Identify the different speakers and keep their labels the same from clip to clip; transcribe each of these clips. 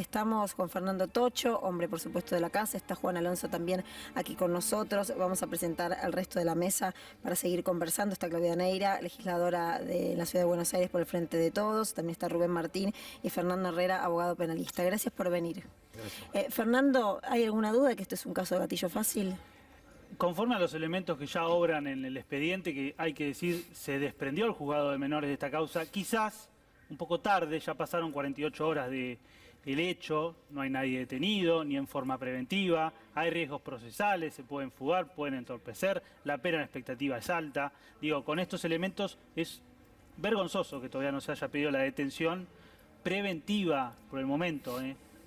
Speaker 1: Estamos con Fernando Tocho, hombre por supuesto de la casa, está Juan Alonso también aquí con nosotros. Vamos a presentar al resto de la mesa para seguir conversando. Está Claudia Neira, legisladora de la Ciudad de Buenos Aires por el Frente de Todos. También está Rubén Martín y Fernando Herrera, abogado penalista. Gracias por venir. Fernando, ¿hay alguna duda de que esto es un caso de gatillo fácil?
Speaker 2: Conforme a los elementos que ya obran en el expediente, que hay que decir, se desprendió el juzgado de menores de esta causa, quizás un poco tarde, ya pasaron 48 horas del hecho, no hay nadie detenido, ni en forma preventiva, hay riesgos procesales, se pueden fugar, pueden entorpecer, la pena en expectativa es alta. Digo, con estos elementos es vergonzoso que todavía no se haya pedido la detención preventiva por el momento,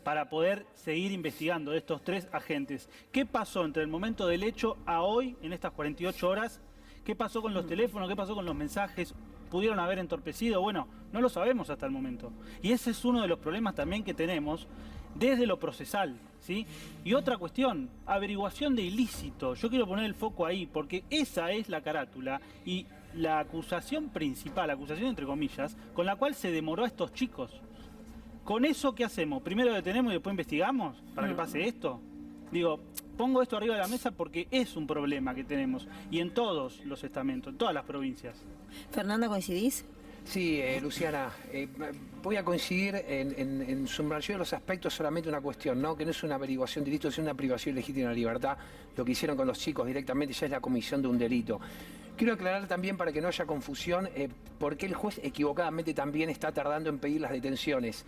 Speaker 2: para poder seguir investigando de estos tres agentes. ¿Qué pasó entre el momento del hecho a hoy, en estas 48 horas? ¿Qué pasó con los teléfonos? ¿Qué pasó con los mensajes? ¿Pudieron haber entorpecido? Bueno, no lo sabemos hasta el momento. Y ese es uno de los problemas también que tenemos desde lo procesal, ¿sí? Y otra cuestión, averiguación de ilícito. Yo quiero poner el foco ahí, porque esa es la carátula y la acusación principal, acusación entre comillas, con la cual se demoró a estos chicos. ¿Con eso qué hacemos? ¿Primero detenemos y después investigamos para que pase esto? Digo, pongo esto arriba de la mesa porque es un problema que tenemos. Y en todos los estamentos, en todas las provincias.
Speaker 1: Fernando, ¿coincidís?
Speaker 3: Sí, Luciana, voy a coincidir en su mayoría de los aspectos, solamente una cuestión, ¿no? Que no es una averiguación de delito, es una privación legítima de libertad. Lo que hicieron con los chicos directamente ya es la comisión de un delito. Quiero aclarar también, para que no haya confusión, por qué el juez equivocadamente también está tardando en pedir las detenciones.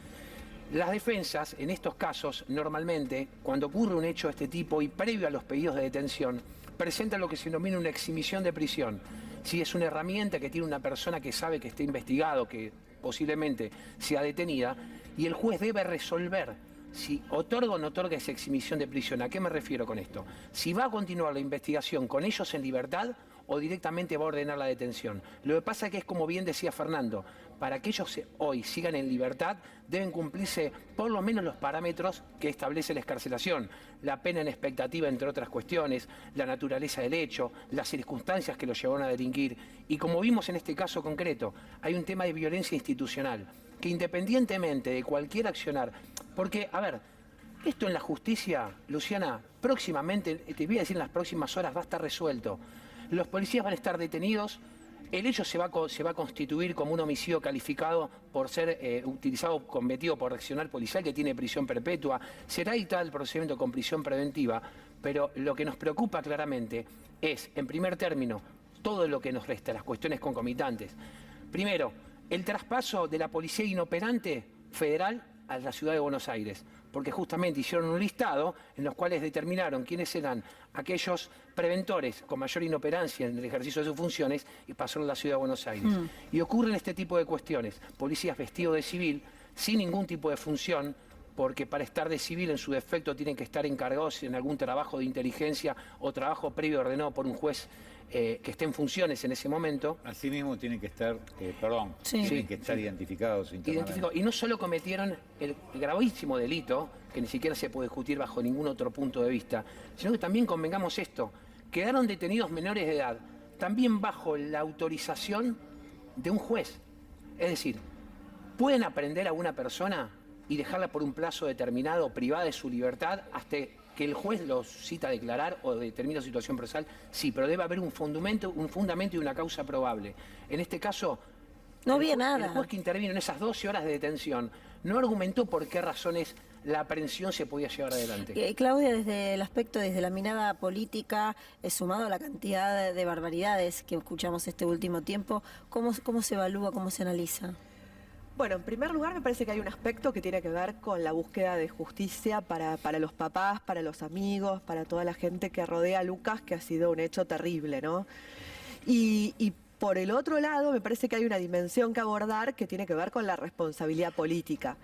Speaker 3: Las defensas, en estos casos, normalmente, cuando ocurre un hecho de este tipo y previo a los pedidos de detención, presentan lo que se denomina una exhibición de prisión. Si es una herramienta que tiene una persona que sabe que está investigado, que posiblemente sea detenida, y el juez debe resolver si otorga o no otorga esa exhibición de prisión. ¿A qué me refiero con esto? Si va a continuar la investigación con ellos en libertad o directamente va a ordenar la detención. Lo que pasa es que es como bien decía Fernando, para que ellos hoy sigan en libertad deben cumplirse por lo menos los parámetros que establece la excarcelación, la pena en expectativa, entre otras cuestiones, la naturaleza del hecho, las circunstancias que los llevaron a delinquir. Y como vimos en este caso concreto, hay un tema de violencia institucional, que independientemente de cualquier accionar, porque, a ver, esto en la justicia, Luciana, próximamente, te voy a decir en las próximas horas, va a estar resuelto. Los policías van a estar detenidos, el hecho se va a constituir como un homicidio calificado por ser utilizado, cometido por accionar policial que tiene prisión perpetua. Será dictado el procedimiento con prisión preventiva, pero lo que nos preocupa claramente es, en primer término, todo lo que nos resta, las cuestiones concomitantes. Primero, el traspaso de la policía inoperante federal a la ciudad de Buenos Aires, porque justamente hicieron un listado en los cuales determinaron quiénes eran aquellos preventores con mayor inoperancia en el ejercicio de sus funciones y pasaron a la ciudad de Buenos Aires. Y ocurren este tipo de cuestiones, policías vestidos de civil, sin ningún tipo de función, porque para estar de civil en su defecto tienen que estar encargados en algún trabajo de inteligencia o trabajo previo ordenado por un juez que esté en funciones en ese momento.
Speaker 4: Asimismo tienen que estar, tienen que estar identificados internamente.
Speaker 3: Y no solo cometieron el gravísimo delito, que ni siquiera se puede discutir bajo ningún otro punto de vista, sino que también convengamos esto, quedaron detenidos menores de edad, también bajo la autorización de un juez. Es decir, pueden aprender a una persona y dejarla por un plazo determinado, privada de su libertad, hasta que el juez los cita a declarar o determina situación procesal, sí, pero debe haber un fundamento y una causa probable. En este caso,
Speaker 1: no había nada.
Speaker 3: El juez que intervino en esas 12 horas de detención no argumentó por qué razones la aprehensión se podía llevar adelante.
Speaker 1: Claudia, desde el aspecto, desde la mirada política, sumado a la cantidad de barbaridades que escuchamos este último tiempo, ¿cómo se evalúa, cómo se analiza?
Speaker 5: Bueno, en primer lugar me parece que hay un aspecto que tiene que ver con la búsqueda de justicia para los papás, para los amigos, para toda la gente que rodea a Lucas, que ha sido un hecho terrible, ¿no? Y por el otro lado, me parece que hay una dimensión que abordar que tiene que ver con la responsabilidad política.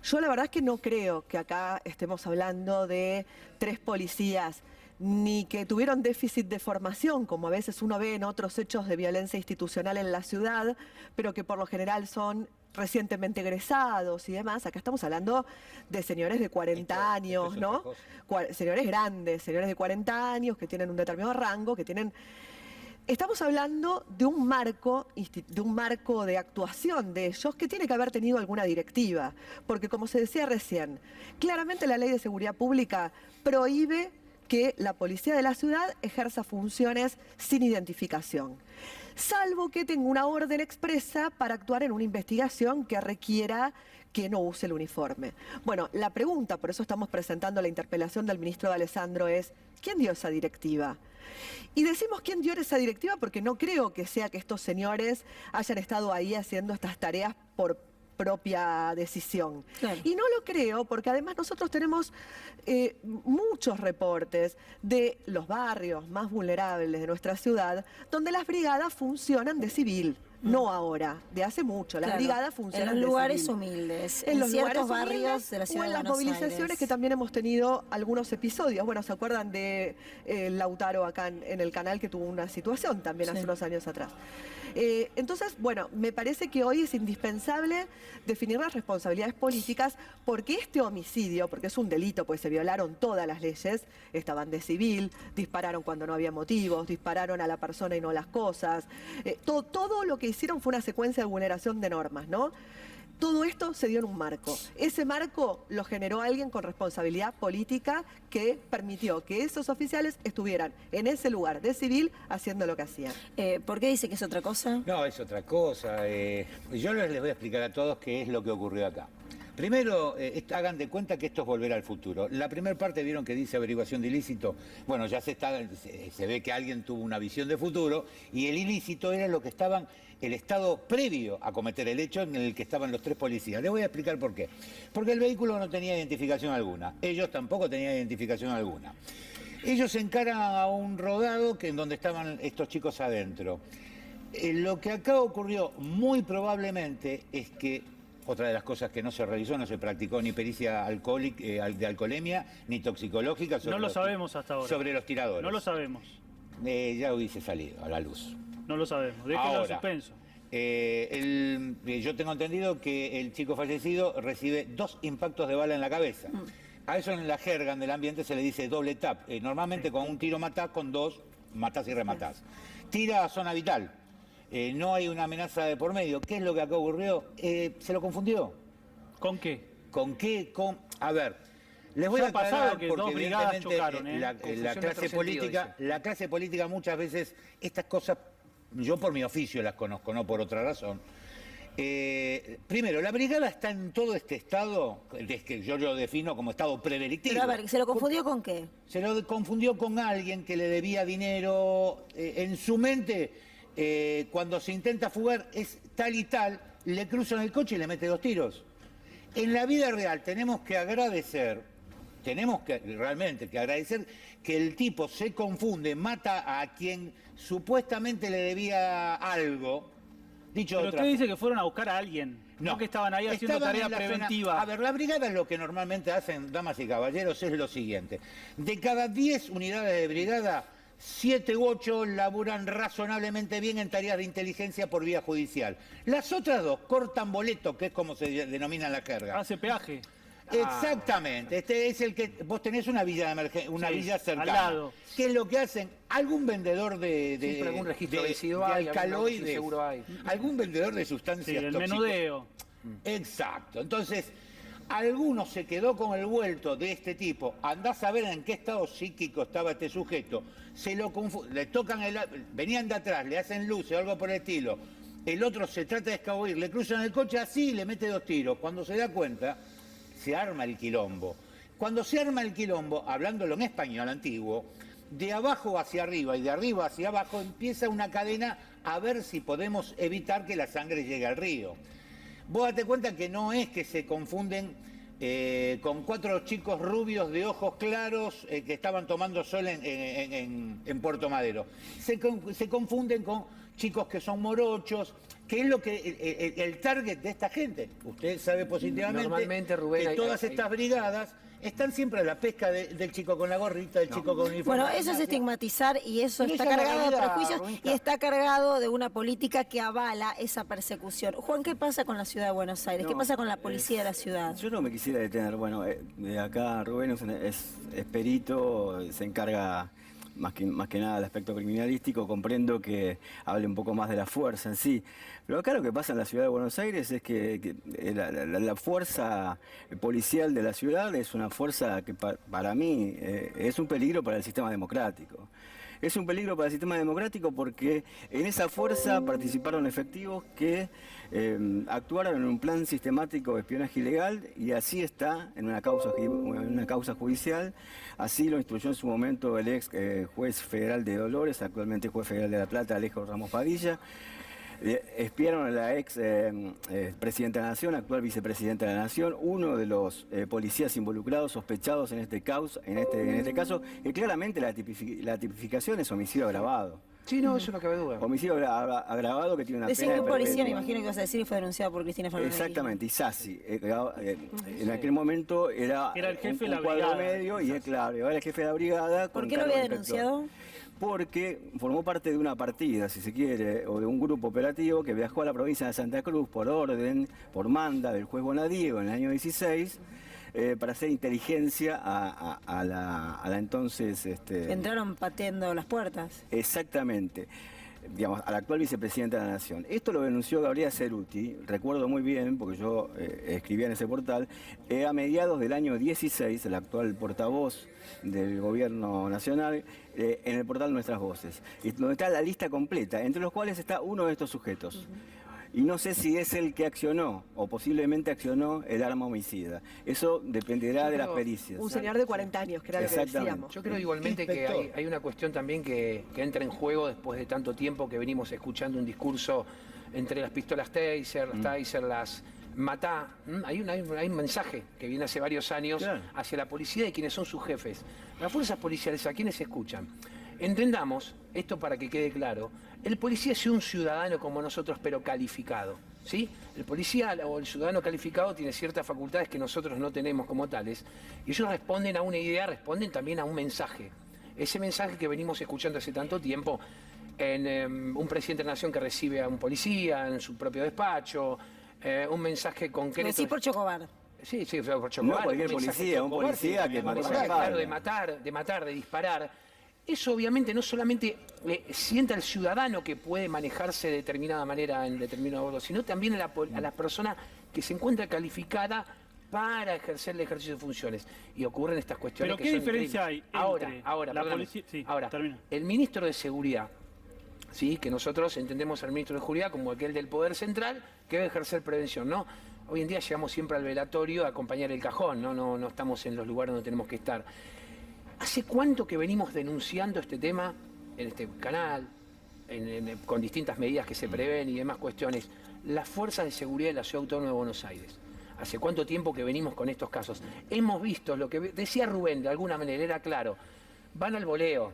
Speaker 5: Yo la verdad es que no creo que acá estemos hablando de 3 policías, ni que tuvieron déficit de formación, como a veces uno ve en otros hechos de violencia institucional en la ciudad, pero que por lo general son recientemente egresados y demás. Acá estamos hablando de señores de 40 años, ¿no? Señores grandes, señores de 40 años que tienen un determinado rango, que tienen Estamos hablando de un marco de actuación de ellos que tiene que haber tenido alguna directiva, porque como se decía recién, claramente la Ley de Seguridad Pública prohíbe que la policía de la ciudad ejerza funciones sin identificación, salvo que tenga una orden expresa para actuar en una investigación que requiera que no use el uniforme. Bueno, la pregunta, por eso estamos presentando la interpelación del ministro D'Alessandro, es ¿quién dio esa directiva? Y decimos quién dio esa directiva porque no creo que sea que estos señores hayan estado ahí haciendo estas tareas por propia decisión. Claro. Y no lo creo porque además nosotros tenemos muchos reportes de los barrios más vulnerables de nuestra ciudad donde las brigadas funcionan de civil. No ahora, de hace mucho. Las brigadas funcionan
Speaker 1: en los lugares humildes, en los ciertos barrios de la ciudad de Buenos Aires. O en las movilizaciones que también hemos tenido algunos episodios. Bueno, ¿se acuerdan de Lautaro acá en el canal que tuvo una situación también hace unos años atrás? Entonces, bueno, me parece que hoy es indispensable definir las responsabilidades políticas porque este homicidio, porque es un delito, pues se violaron todas las leyes, estaban de civil, dispararon cuando no había motivos, dispararon a la persona y no las cosas, todo lo que hicieron fue una secuencia de vulneración de normas, ¿no? Todo esto se dio en un marco. Ese marco lo generó alguien con responsabilidad política que permitió que esos oficiales estuvieran en ese lugar de civil haciendo lo que hacían. ¿Por qué dice que es otra cosa?
Speaker 4: No, es otra cosa. Yo les voy a explicar a todos qué es lo que ocurrió acá. Primero, hagan de cuenta que esto es volver al futuro. La primera parte vieron que dice averiguación de ilícito. Bueno, ya se ve que alguien tuvo una visión de futuro y el ilícito era lo que estaban, el estado previo a cometer el hecho en el que estaban los tres policías. Les voy a explicar por qué. Porque el vehículo no tenía identificación alguna. Ellos tampoco tenían identificación alguna. Ellos se encaran a un rodado en donde estaban estos chicos adentro. Lo que acá ocurrió muy probablemente es que otra de las cosas que no se realizó, no se practicó ni pericia de alcoholemia, ni toxicológica.
Speaker 2: No lo sabemos hasta ahora.
Speaker 4: Sobre los tiradores.
Speaker 2: No lo sabemos.
Speaker 4: Ya hubiese salido a la luz.
Speaker 2: No lo sabemos. Déjenlo en suspenso.
Speaker 4: Yo tengo entendido que el chico fallecido recibe 2 impactos de bala en la cabeza. A eso en la jerga del ambiente se le dice doble tap. Normalmente con un tiro matás, con 2 matás y rematás. Tira a zona vital. No hay una amenaza de por medio. ¿Qué es lo que acá ocurrió? ¿Se lo confundió?
Speaker 2: ¿Con qué?
Speaker 4: ¿Con qué? Les voy a aclarar
Speaker 2: que
Speaker 4: porque
Speaker 2: dos brigadas
Speaker 4: evidentemente
Speaker 2: chocaron,
Speaker 4: la clase política muchas veces estas cosas, yo por mi oficio las conozco, no por otra razón. Primero, la brigada está en todo este estado, que yo lo defino como estado predelictivo.
Speaker 1: Pero a ver, ¿se lo confundió con qué?
Speaker 4: Se lo confundió con alguien que le debía dinero en su mente. Cuando se intenta fugar es tal y tal, le cruzan el coche y le mete 2 tiros. En la vida real tenemos que agradecer que el tipo se confunde, mata a quien supuestamente le debía algo.
Speaker 2: Pero usted dice que fueron a buscar a alguien, no que estaban ahí haciendo tarea preventiva.
Speaker 4: A ver, la brigada lo que normalmente hacen, damas y caballeros, es lo siguiente. De cada 10 unidades de brigada, 7 u 8 laburan razonablemente bien en tareas de inteligencia por vía judicial. Las otras 2 cortan boleto, que es como se denomina en la jerga.
Speaker 2: Hace peaje.
Speaker 4: Exactamente. Este es el que vos tenés una villa de emergencia, una villa cercana. Al lado. ¿Qué es lo que hacen? Algún vendedor de
Speaker 3: algún registro residual,
Speaker 4: alcaloides,
Speaker 3: seguro hay.
Speaker 4: Algún vendedor de sustancias
Speaker 2: el
Speaker 4: tóxicas.
Speaker 2: menudeo.
Speaker 4: Exacto. Entonces, alguno se quedó con el vuelto de este tipo. Andás a ver en qué estado psíquico estaba este sujeto. Le tocan venían de atrás, le hacen luces o algo por el estilo. El otro se trata de escabullir, le cruzan el coche así y le mete 2 tiros. Cuando se da cuenta, se arma el quilombo. Cuando se arma el quilombo, hablándolo en español antiguo, de abajo hacia arriba y de arriba hacia abajo empieza una cadena a ver si podemos evitar que la sangre llegue al río. Vos date cuenta que no es que se confunden con 4 chicos rubios de ojos claros que estaban tomando sol en Puerto Madero. Se confunden con chicos que son morochos, que es lo que el target de esta gente. Usted sabe positivamente
Speaker 3: normalmente, Rubén,
Speaker 4: que todas estas brigadas están siempre a la pesca del chico con la gorrita, del chico con uniforme.
Speaker 1: Bueno, eso es estigmatizar y eso está cargado de prejuicios y está cargado de una política que avala esa persecución. Juan, ¿qué pasa con la ciudad de Buenos Aires? ¿Qué pasa con la policía de la ciudad?
Speaker 6: Yo no me quisiera detener. Bueno, acá Rubén es perito, se encarga más que nada el aspecto criminalístico, comprendo que hable un poco más de la fuerza en sí. Pero acá lo que pasa en la ciudad de Buenos Aires es que la fuerza policial de la ciudad es una fuerza que para mí es un peligro para el sistema democrático. Es un peligro para el sistema democrático porque en esa fuerza participaron efectivos que actuaron en un plan sistemático de espionaje ilegal y así está en una causa judicial. Así lo instruyó en su momento el ex juez federal de Dolores, actualmente juez federal de La Plata, Alejo Ramos Padilla. Espiaron a la ex presidenta de la Nación, actual vicepresidenta de la Nación, uno de los policías involucrados, sospechados en este caso, que claramente la tipificación es homicidio agravado.
Speaker 3: Sí, no, eso no cabe duda.
Speaker 6: Homicidio agravado que tiene una
Speaker 1: Decía
Speaker 6: pena
Speaker 1: que un
Speaker 6: de
Speaker 1: policía, me
Speaker 6: perpetua.
Speaker 1: imagino que ibas a decir, y fue denunciado por Cristina Fernández.
Speaker 6: Exactamente, Isasi. En aquel momento era
Speaker 2: el jefe de la
Speaker 6: un cuadro
Speaker 2: brigada.
Speaker 6: medio y claro, era el jefe de la brigada.
Speaker 1: ¿Por
Speaker 6: con
Speaker 1: qué lo
Speaker 6: cargo
Speaker 1: había
Speaker 6: de inspector.
Speaker 1: denunciado?
Speaker 6: Porque formó parte de una partida, si se quiere, o de un grupo operativo que viajó a la provincia de Santa Cruz por manda del juez Bonadiego en el año 16, para hacer inteligencia a la entonces...
Speaker 1: Entraron pateando las puertas.
Speaker 6: Exactamente. Digamos, a la actual vicepresidenta de la Nación. Esto lo denunció Gabriela Ceruti, recuerdo muy bien, porque yo escribía en ese portal, a mediados del año 16, el actual portavoz del gobierno nacional, en el portal Nuestras Voces, donde está la lista completa, entre los cuales está uno de estos sujetos. Y no sé si es el que accionó o posiblemente accionó el arma homicida. Eso dependerá de las pericias.
Speaker 5: Un señor de 40 años, que era lo que
Speaker 6: Exactamente.
Speaker 5: decíamos.
Speaker 3: Yo creo igualmente que hay una cuestión también que entra en juego después de tanto tiempo que venimos escuchando un discurso entre las pistolas Taser, las matá. Hay un mensaje que viene hace varios años hacia la policía y quienes son sus jefes. Las fuerzas policiales, ¿a quiénes escuchan? Entendamos, esto para que quede claro, el policía es un ciudadano como nosotros, pero calificado. ¿Sí? El policía o el ciudadano calificado tiene ciertas facultades que nosotros no tenemos como tales, y ellos responden a una idea, responden también a un mensaje. Ese mensaje que venimos escuchando hace tanto tiempo en un presidente de la Nación que recibe a un policía en su propio despacho, un mensaje concreto.
Speaker 1: Sí, por Chocobar.
Speaker 3: Sí, por Chocobar.
Speaker 6: No cualquier policía, un policía que maneja
Speaker 3: claro, de matar, de disparar. Eso obviamente no solamente sienta al ciudadano que puede manejarse de determinada manera en determinado modo, sino también a la persona que se encuentra calificada para ejercer el ejercicio de funciones. Y ocurren estas cuestiones.
Speaker 2: ¿Pero
Speaker 3: que
Speaker 2: qué
Speaker 3: son
Speaker 2: diferencia
Speaker 3: increíbles.
Speaker 2: hay
Speaker 3: Ahora,
Speaker 2: la
Speaker 3: perdóname.
Speaker 2: policía? Sí,
Speaker 3: Ahora,
Speaker 2: termina.
Speaker 3: el ministro de Seguridad, ¿sí? Que nosotros entendemos al ministro de Seguridad como aquel del Poder Central que debe ejercer prevención, ¿no? Hoy en día llegamos siempre al velatorio a acompañar el cajón, no estamos en los lugares donde tenemos que estar. ¿Hace cuánto que venimos denunciando este tema en este canal, con distintas medidas que se prevén y demás cuestiones? Las fuerzas de seguridad de la Ciudad Autónoma de Buenos Aires. ¿Hace cuánto tiempo que venimos con estos casos? Hemos visto lo que decía Rubén, de alguna manera, era claro. Van al voleo,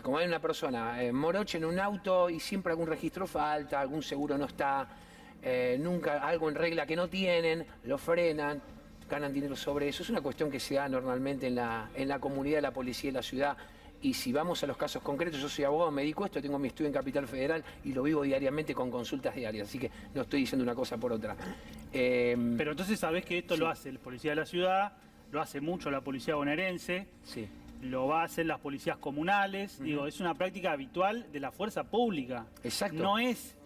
Speaker 3: como hay una persona, moroche en un auto y siempre algún registro falta, algún seguro no está, nunca algo en regla que no tienen, lo frenan, ganan dinero sobre eso. Es una cuestión que se da normalmente en la comunidad de la policía de la ciudad. Y si vamos a los casos concretos, yo soy abogado, me dedico a esto, tengo mi estudio en Capital Federal y lo vivo diariamente con consultas diarias, así que no estoy diciendo una cosa por otra.
Speaker 2: Pero entonces sabés que esto lo hace el policía de la ciudad, lo hace mucho la policía bonaerense,
Speaker 3: Sí.
Speaker 2: lo va a hacer las policías comunales, digo, es una práctica habitual de la fuerza pública.
Speaker 3: Exacto.
Speaker 2: No es...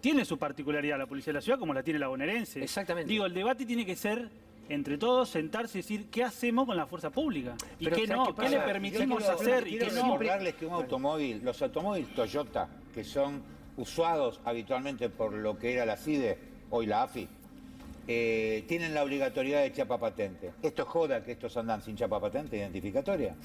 Speaker 2: Tiene su particularidad la policía de la ciudad como la tiene la bonaerense.
Speaker 3: Exactamente.
Speaker 2: Digo, el debate tiene que ser entre todos, sentarse y decir qué hacemos con la fuerza pública y
Speaker 3: Pero
Speaker 2: qué
Speaker 3: ¿sabes
Speaker 2: no,
Speaker 3: qué
Speaker 2: qué
Speaker 3: pasa?
Speaker 2: le permitimos
Speaker 4: Yo
Speaker 2: hacer y
Speaker 4: quiero
Speaker 2: qué no.
Speaker 4: recordarles que un automóvil, los automóviles Toyota, que son usados habitualmente por lo que era la CIDE, hoy la AFI, tienen la obligatoriedad de chapa patente. Esto es joda que estos andan sin chapa patente identificatoria.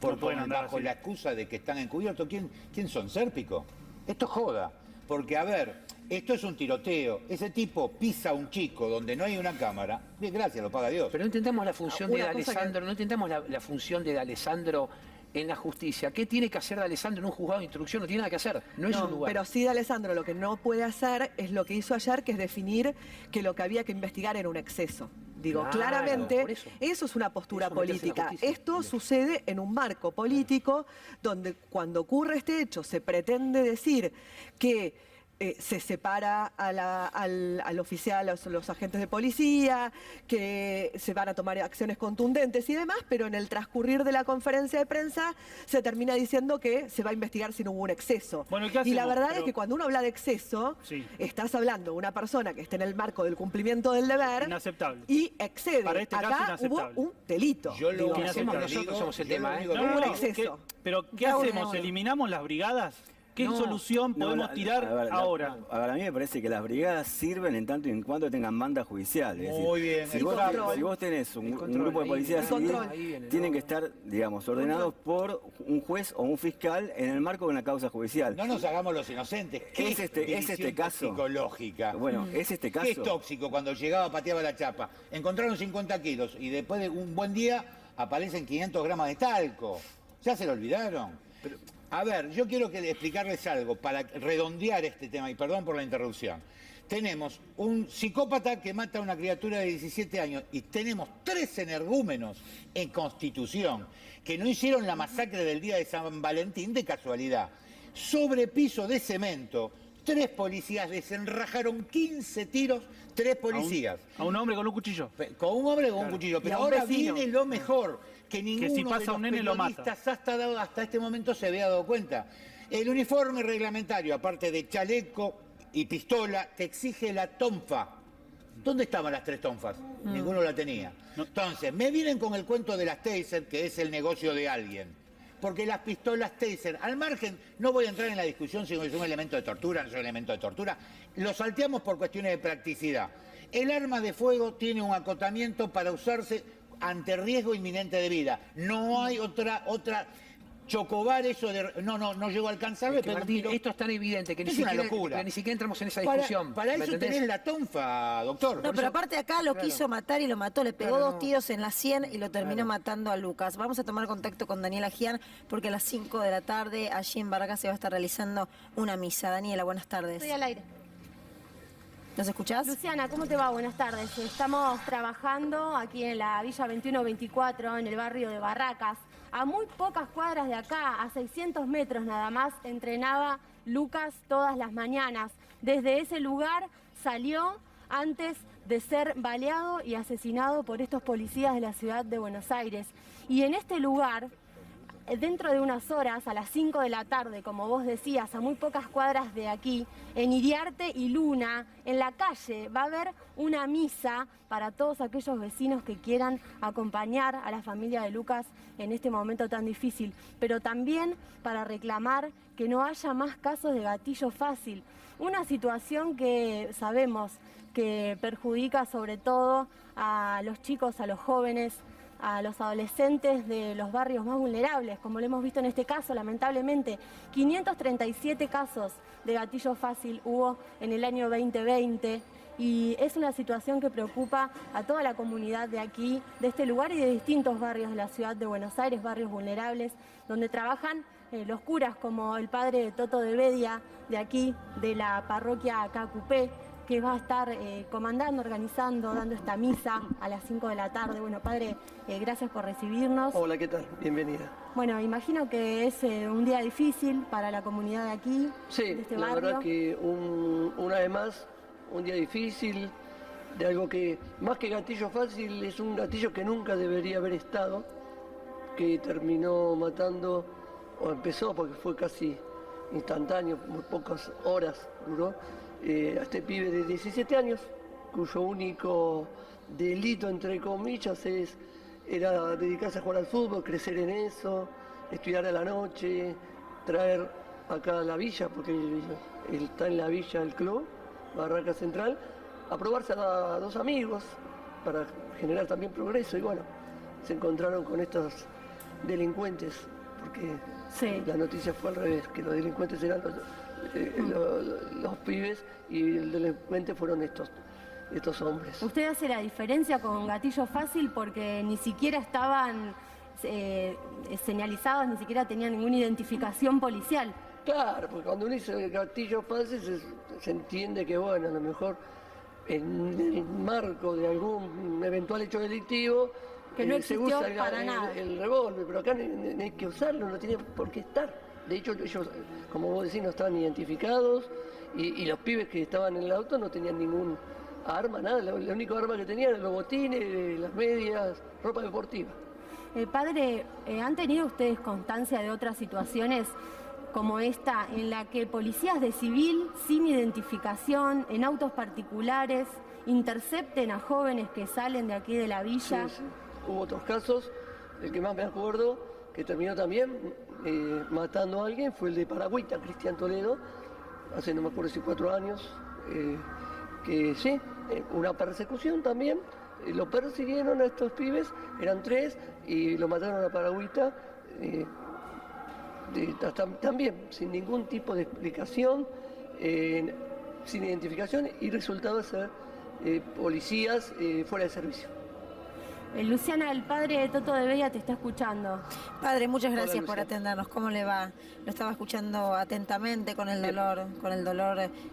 Speaker 2: pueden andar
Speaker 4: Bajo
Speaker 2: así.
Speaker 4: la excusa de que están encubiertos. ¿Quién son? ¿Sérpico? Esto es joda. Porque, a ver, esto es un tiroteo. Ese tipo pisa a un chico donde no hay una cámara. Bien, gracias, lo paga Dios.
Speaker 3: Pero no intentamos la función de
Speaker 5: Una cosa
Speaker 3: Alessandro, no intentamos la función de Alessandro en la justicia. ¿Qué tiene que hacer de Alessandro en un juzgado de instrucción? No tiene nada que hacer, no es
Speaker 5: No,
Speaker 3: un lugar.
Speaker 5: pero sí de Alessandro lo que no puede hacer es lo que hizo ayer, que es definir que lo que había que investigar era un exceso. Digo,
Speaker 3: Claro,
Speaker 5: claramente,
Speaker 3: por eso.
Speaker 5: eso es una postura
Speaker 3: Eso meterse en la
Speaker 5: política.
Speaker 3: justicia.
Speaker 5: Esto sucede en un marco político donde cuando ocurre este hecho se pretende decir que se separa al oficial, a los agentes de policía, que se van a tomar acciones contundentes y demás, pero en el transcurrir de la conferencia de prensa se termina diciendo que se va a investigar si no hubo un exceso.
Speaker 2: Bueno, ¿qué
Speaker 5: y la
Speaker 2: hacemos?
Speaker 5: verdad es que cuando uno habla de exceso,
Speaker 2: Sí.
Speaker 5: estás hablando de una persona que está en el marco del cumplimiento del deber
Speaker 2: Inaceptable.
Speaker 5: y excede.
Speaker 2: Para este caso,
Speaker 5: Acá
Speaker 2: inaceptable.
Speaker 5: hubo un delito.
Speaker 4: Yo lo
Speaker 5: digo.
Speaker 3: que hacemos
Speaker 4: digo,
Speaker 3: nosotros somos el
Speaker 4: yo
Speaker 3: tema,
Speaker 4: lo
Speaker 3: ¿eh?
Speaker 4: único que
Speaker 5: No,
Speaker 4: digo-
Speaker 5: un exceso.
Speaker 2: Pero ¿qué
Speaker 1: Cada uno,
Speaker 2: hacemos?
Speaker 1: cada uno.
Speaker 2: ¿Eliminamos las brigadas? ¿Qué
Speaker 3: No,
Speaker 2: solución
Speaker 6: No,
Speaker 2: podemos tirar
Speaker 6: a ver,
Speaker 2: ahora?
Speaker 6: a ver, a mí me parece que las brigadas sirven en tanto y en cuanto tengan manda judicial. Es
Speaker 4: Muy
Speaker 6: decir,
Speaker 4: bien,
Speaker 6: si
Speaker 4: el
Speaker 6: vos,
Speaker 5: control.
Speaker 6: si vos tenés un
Speaker 3: control,
Speaker 6: grupo de
Speaker 3: ahí
Speaker 6: policía
Speaker 3: viene.
Speaker 5: El
Speaker 6: civil,
Speaker 5: control.
Speaker 3: Ahí viene,
Speaker 6: tienen
Speaker 3: ¿no?
Speaker 6: que estar, digamos, ordenados por un juez o un fiscal en el marco de una causa judicial.
Speaker 4: No nos hagamos los inocentes. ¿Qué
Speaker 6: Es este
Speaker 4: división
Speaker 6: caso.
Speaker 4: psicológica?
Speaker 6: Bueno, es este
Speaker 4: ¿Qué es
Speaker 6: caso.
Speaker 4: tóxico cuando llegaba, pateaba la chapa? Encontraron 50 kilos y después de un buen día aparecen 500 gramos de talco. ¿Ya se lo olvidaron? A ver, yo quiero explicarles algo para redondear este tema, y perdón por la interrupción. Tenemos un psicópata que mata a una criatura de 17 años y tenemos 3 energúmenos en Constitución que no hicieron la masacre del día de San Valentín de casualidad. Sobre piso de cemento, 3 policías desenrajaron 15 tiros, 3 policías.
Speaker 2: A un hombre con un cuchillo.
Speaker 4: Con un hombre con un cuchillo. Pero
Speaker 5: a un
Speaker 4: ahora
Speaker 5: vecino.
Speaker 4: viene lo mejor, que ninguno
Speaker 2: si pasa
Speaker 4: de los
Speaker 2: un nene lo mata.
Speaker 4: periodistas hasta este momento se había dado cuenta. El uniforme reglamentario, aparte de chaleco y pistola, te exige la tonfa. ¿Dónde estaban las 3 tonfas? Ninguno la tenía. Entonces, me vienen con el cuento de las taser, que es el negocio de alguien. Porque las pistolas taser, al margen, no voy a entrar en la discusión si es un elemento de tortura, no es un elemento de tortura, lo salteamos por cuestiones de practicidad. El arma de fuego tiene un acotamiento para usarse ante riesgo inminente de vida. No hay otra chocobar eso de... No llego a alcanzarlo.
Speaker 3: Es que, Martín, esto es tan evidente que
Speaker 4: Es una locura.
Speaker 3: que ni siquiera entramos en esa
Speaker 4: Para
Speaker 3: discusión.
Speaker 4: eso
Speaker 3: ¿me entendés?
Speaker 4: tenés la tonfa, doctor.
Speaker 1: No, pero aparte acá lo quiso matar y lo mató, le pegó
Speaker 3: Claro,
Speaker 1: 2 tiros en la 100 y lo terminó matando a Lucas. Vamos a tomar contacto con Daniela Gian porque a las 5 de la tarde allí en Barracas se va a estar realizando una misa. Daniela, buenas tardes.
Speaker 7: Estoy al aire.
Speaker 1: ¿Nos escuchás?
Speaker 7: Luciana, ¿cómo te va? Buenas tardes. Estamos trabajando aquí en la Villa 2124, en el barrio de Barracas. A muy pocas cuadras de acá, a 600 metros nada más, entrenaba Lucas todas las mañanas. Desde ese lugar salió antes de ser baleado y asesinado por estos policías de la ciudad de Buenos Aires. Y en este lugar, dentro de unas horas, a las 5 de la tarde, como vos decías, a muy pocas cuadras de aquí, en Iriarte y Luna, en la calle, va a haber una misa para todos aquellos vecinos que quieran acompañar a la familia de Lucas en este momento tan difícil, pero también para reclamar que no haya más casos de gatillo fácil. Una situación que sabemos que perjudica sobre todo a los chicos, a los jóvenes, a los adolescentes de los barrios más vulnerables, como lo hemos visto en este caso, lamentablemente. 537 casos de gatillo fácil hubo en el año 2020 y es una situación que preocupa a toda la comunidad de aquí, de este lugar y de distintos barrios de la ciudad de Buenos Aires, barrios vulnerables, donde trabajan los curas como el padre Toto de Bedia, de aquí, de la parroquia Cacupé, que va a estar comandando, organizando, dando esta misa a las 5 de la tarde. Bueno, padre, gracias por recibirnos.
Speaker 8: Hola, ¿qué tal? Bienvenida.
Speaker 7: Bueno, imagino que es un día difícil para la comunidad de aquí,
Speaker 8: Sí,
Speaker 7: de este
Speaker 8: la
Speaker 7: barrio.
Speaker 8: verdad que una vez más, un día difícil, de algo que más que gatillo fácil es un gatillo que nunca debería haber estado, que terminó matando, o empezó porque fue casi instantáneo, muy pocas horas duró, a este pibe de 17 años, cuyo único delito, entre comillas, era dedicarse a jugar al fútbol, crecer en eso, estudiar a la noche, traer acá a la villa, porque él está en la villa del club, Barraca Central, a probarse a 2 amigos para generar también progreso. Y bueno, se encontraron con estos delincuentes, porque
Speaker 7: Sí.
Speaker 8: la noticia fue al revés, que los delincuentes eran los pibes y el delincuente fueron estos hombres.
Speaker 7: Usted hace la diferencia con gatillo fácil porque ni siquiera estaban señalizados, ni siquiera tenían ninguna identificación policial.
Speaker 8: Claro, porque cuando uno dice gatillo fácil se entiende que, bueno, a lo mejor en el marco de algún eventual hecho delictivo
Speaker 7: Que no
Speaker 8: se
Speaker 7: existió
Speaker 8: usa
Speaker 7: para nada.
Speaker 8: el revólver, pero acá no hay que usarlo, no tiene por qué estar. De hecho, ellos, como vos decís, no estaban identificados y los pibes que estaban en el auto no tenían ningún arma, nada. La única arma que tenían eran los botines, las medias, ropa deportiva.
Speaker 7: Padre, ¿han tenido ustedes constancia de otras situaciones como esta en la que policías de civil sin identificación, en autos particulares, intercepten a jóvenes que salen de aquí de la villa?
Speaker 8: Sí, sí. Hubo otros casos, el que más me acuerdo, que terminó también matando a alguien, fue el de Paragüita, Cristian Toledo, hace no me acuerdo si 4 años, que sí, una persecución también, lo persiguieron a estos pibes, eran 3, y lo mataron a Paragüita, también sin ningún tipo de explicación, sin identificación, y resultaba ser policías fuera de servicio.
Speaker 7: Luciana, el padre Toto de Bella te está escuchando.
Speaker 1: Padre, muchas
Speaker 8: Hola,
Speaker 1: gracias por
Speaker 8: Luciana.
Speaker 1: atendernos. ¿Cómo le va? Lo estaba escuchando atentamente con el dolor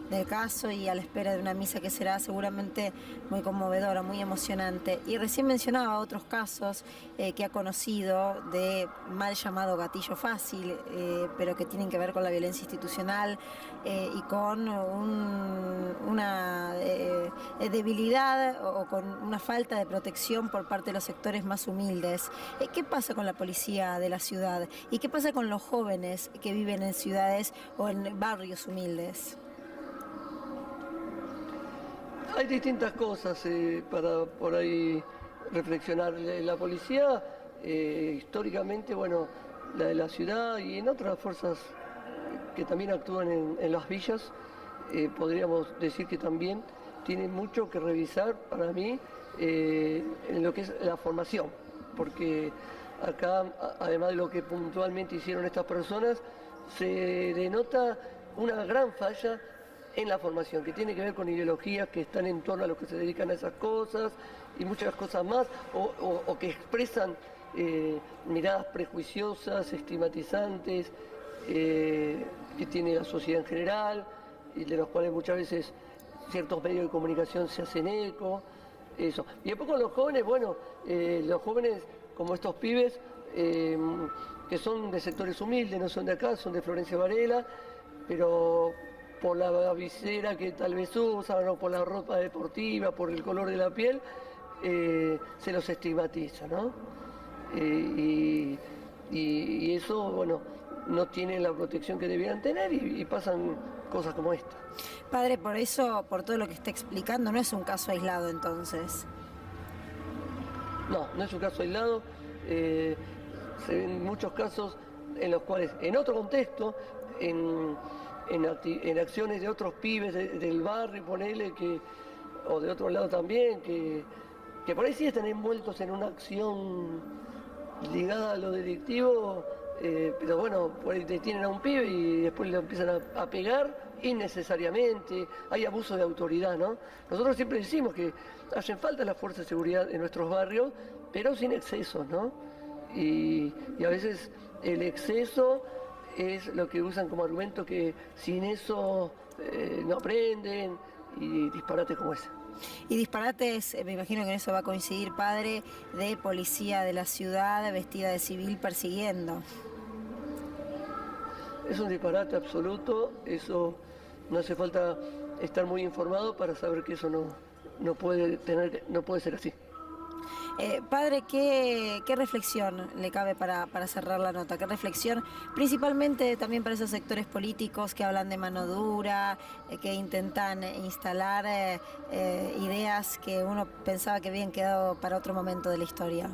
Speaker 1: del caso y a la espera de una misa que será seguramente muy conmovedora, muy emocionante. Y recién mencionaba otros casos que ha conocido de mal llamado gatillo fácil, pero que tienen que ver con la violencia institucional y con una debilidad o con una falta de protección por parte de los sectores más humildes. ¿Qué pasa con la policía de la ciudad? ¿Y qué pasa con los jóvenes que viven en ciudades o en barrios humildes?
Speaker 8: Hay distintas cosas para por ahí reflexionar. La policía, históricamente, bueno, la de la ciudad y en otras fuerzas que también actúan en las villas, podríamos decir que también tiene mucho que revisar para mí en lo que es la formación, porque acá, además de lo que puntualmente hicieron estas personas, se denota una gran falla en la formación, que tiene que ver con ideologías que están en torno a los que se dedican a esas cosas y muchas cosas más, o que expresan miradas prejuiciosas, estigmatizantes, que tiene la sociedad en general, y de los cuales muchas veces ciertos medios de comunicación se hacen eco. Eso. Y después con los jóvenes, bueno, los jóvenes como estos pibes que son de sectores humildes, no son de acá, son de Florencio Varela, pero por la visera que tal vez usan o por la ropa deportiva, por el color de la piel, se los estigmatiza, ¿no? Y eso, bueno, no tienen la protección que debieran tener y pasan cosas como esta.
Speaker 1: Padre, por eso, por todo lo que está explicando, no es un caso aislado entonces.
Speaker 8: No, no es un caso aislado. Se ven muchos casos en los cuales, en otro contexto, en acciones de otros pibes del barrio, ponele, o de otro lado también, que por ahí sí están envueltos en una acción ligada a lo delictivo, pero bueno, por ahí detienen a un pibe y después le empiezan a pegar innecesariamente, hay abuso de autoridad, ¿no? Nosotros siempre decimos que hacen falta las fuerzas de seguridad en nuestros barrios, pero sin excesos, ¿no? Y a veces el exceso es lo que usan como argumento, que sin eso no aprenden, y disparates como ese.
Speaker 1: Y disparates, me imagino que en eso va a coincidir, padre, de policía de la ciudad vestida de civil persiguiendo.
Speaker 8: Es un disparate absoluto, eso no hace falta estar muy informado para saber que eso no puede ser así.
Speaker 1: Padre, ¿qué reflexión le cabe para cerrar la nota? ¿Qué reflexión? Principalmente también para esos sectores políticos que hablan de mano dura, que intentan instalar ideas que uno pensaba que habían quedado para otro momento de la historia.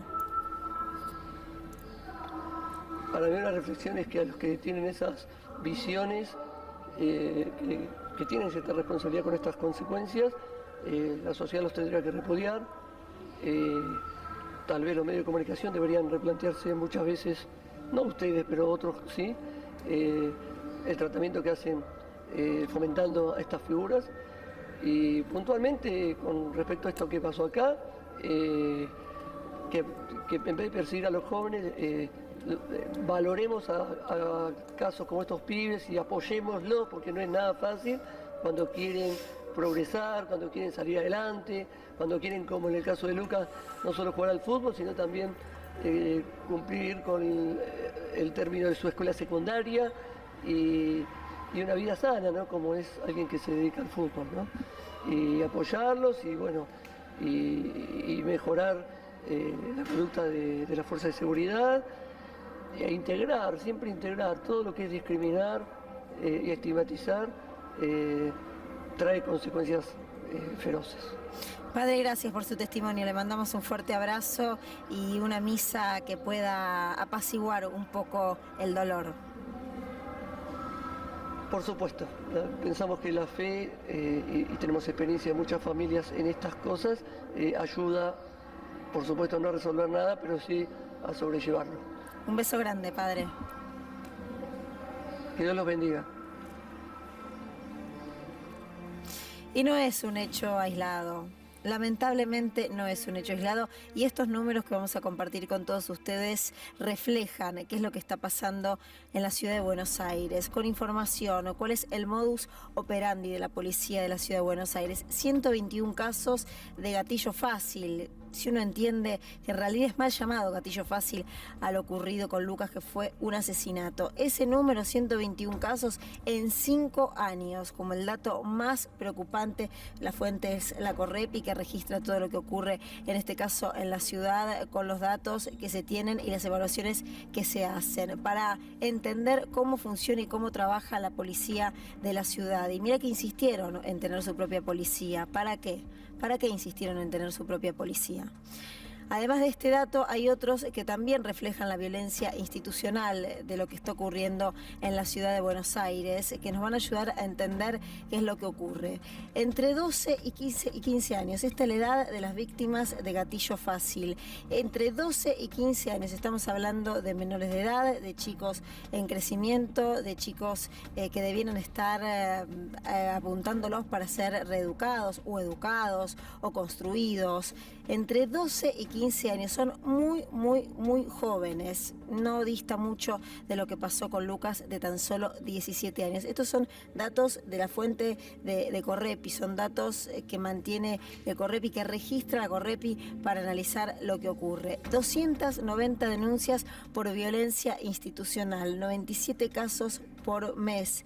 Speaker 8: Para mí la reflexión es que a los que tienen esas visiones, que tienen cierta responsabilidad con estas consecuencias, la sociedad los tendría que repudiar. Tal vez los medios de comunicación deberían replantearse muchas veces, no ustedes, pero otros sí, el tratamiento que hacen fomentando a estas figuras. Y puntualmente, con respecto a esto que pasó acá, que en vez de perseguir a los jóvenes, valoremos a casos como estos pibes y apoyémoslos, porque no es nada fácil cuando quieren progresar, cuando quieren salir adelante, cuando quieren, como en el caso de Lucas, no solo jugar al fútbol, sino también cumplir con el término de su escuela secundaria y y una vida sana, ¿no? Como es alguien que se dedica al fútbol, ¿no? Y apoyarlos y bueno, y mejorar la conducta de la fuerza de seguridad, e integrar, siempre integrar todo lo que es discriminar y estigmatizar, trae consecuencias feroces.
Speaker 1: Padre, gracias por su testimonio. Le mandamos un fuerte abrazo y una misa que pueda apaciguar un poco el dolor.
Speaker 8: Por supuesto, pensamos que la fe, y tenemos experiencia de muchas familias en estas cosas, ayuda, por supuesto, no a resolver nada, pero sí a sobrellevarlo.
Speaker 1: Un beso grande, Padre.
Speaker 8: Que Dios los bendiga.
Speaker 1: Y no es un hecho aislado. Lamentablemente no es un hecho aislado y estos números que vamos a compartir con todos ustedes reflejan qué es lo que está pasando en la ciudad de Buenos Aires, con información o cuál es el modus operandi de la policía de la ciudad de Buenos Aires. 121 casos de gatillo fácil. Si uno entiende que en realidad es mal llamado gatillo fácil a lo ocurrido con Lucas, que fue un asesinato. Ese número, 121 casos en 5 años, como el dato más preocupante. La fuente es la Correpi, que registra todo lo que ocurre, en este caso en la ciudad, con los datos que se tienen y las evaluaciones que se hacen, para entender cómo funciona y cómo trabaja la policía de la ciudad. Y mira que insistieron en tener su propia policía. ¿Para qué? ¿Para qué insistieron en tener su propia policía? Además de este dato, hay otros que también reflejan la violencia institucional de lo que está ocurriendo en la ciudad de Buenos Aires, que nos van a ayudar a entender qué es lo que ocurre. Entre 12 y 15 años, esta es la edad de las víctimas de gatillo fácil. Entre 12 y 15 años, estamos hablando de menores de edad, de chicos en crecimiento, de chicos que debieran estar apuntándolos para ser reeducados o educados o construidos. Entre 12 y 15 años, son muy jóvenes. No dista mucho de lo que pasó con Lucas, de tan solo 17 años. Estos son datos de la fuente de Correpi, son datos que mantiene el Correpi, que registra la Correpi para analizar lo que ocurre. 290 denuncias por violencia institucional, 97 casos por mes.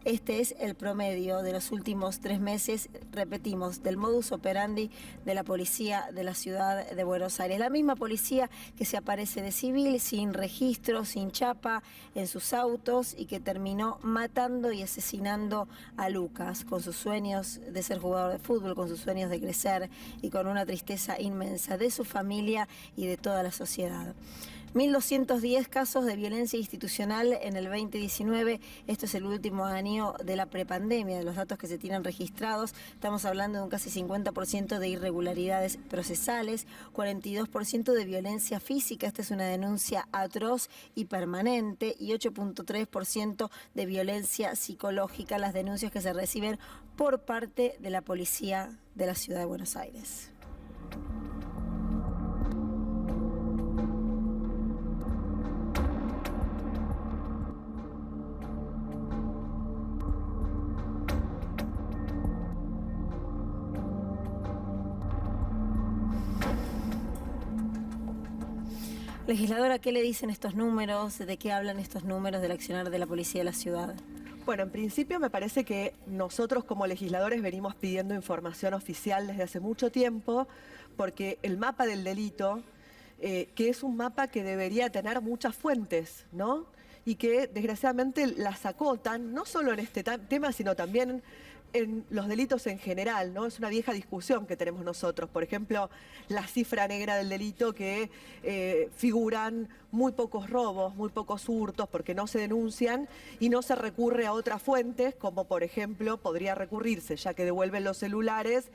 Speaker 1: Este es el promedio de los últimos 3 meses, repetimos, del modus operandi de la policía de la ciudad de Buenos Aires. La misma policía que se aparece de civil, sin registro, sin chapa, en sus autos, y que terminó matando y asesinando a Lucas, con sus sueños de ser jugador de fútbol, con sus sueños de crecer y con una tristeza inmensa de su familia y de toda la sociedad. 1.210 casos de violencia institucional en el 2019. Esto es el último año de la prepandemia, de los datos que se tienen registrados. Estamos hablando de un casi 50% de irregularidades procesales, 42% de violencia física. Esta es una denuncia atroz y permanente, y 8.3% de violencia psicológica, las denuncias que se reciben por parte de la policía de la ciudad de Buenos Aires. Legisladora, ¿qué le dicen estos números? ¿De qué hablan estos números del accionar de la policía de la ciudad?
Speaker 5: Bueno, en principio me parece que nosotros como legisladores venimos pidiendo información oficial desde hace mucho tiempo, porque el mapa del delito, que es un mapa que debería tener muchas fuentes, ¿no? Y que desgraciadamente las acotan, no solo en este tema, sino también en los delitos en general, ¿no? Es una vieja discusión que tenemos nosotros. Por ejemplo, la cifra negra del delito, que figuran muy pocos robos, muy pocos hurtos, porque no se denuncian y no se recurre a otras fuentes, como por ejemplo podría recurrirse, ya que devuelven los celulares,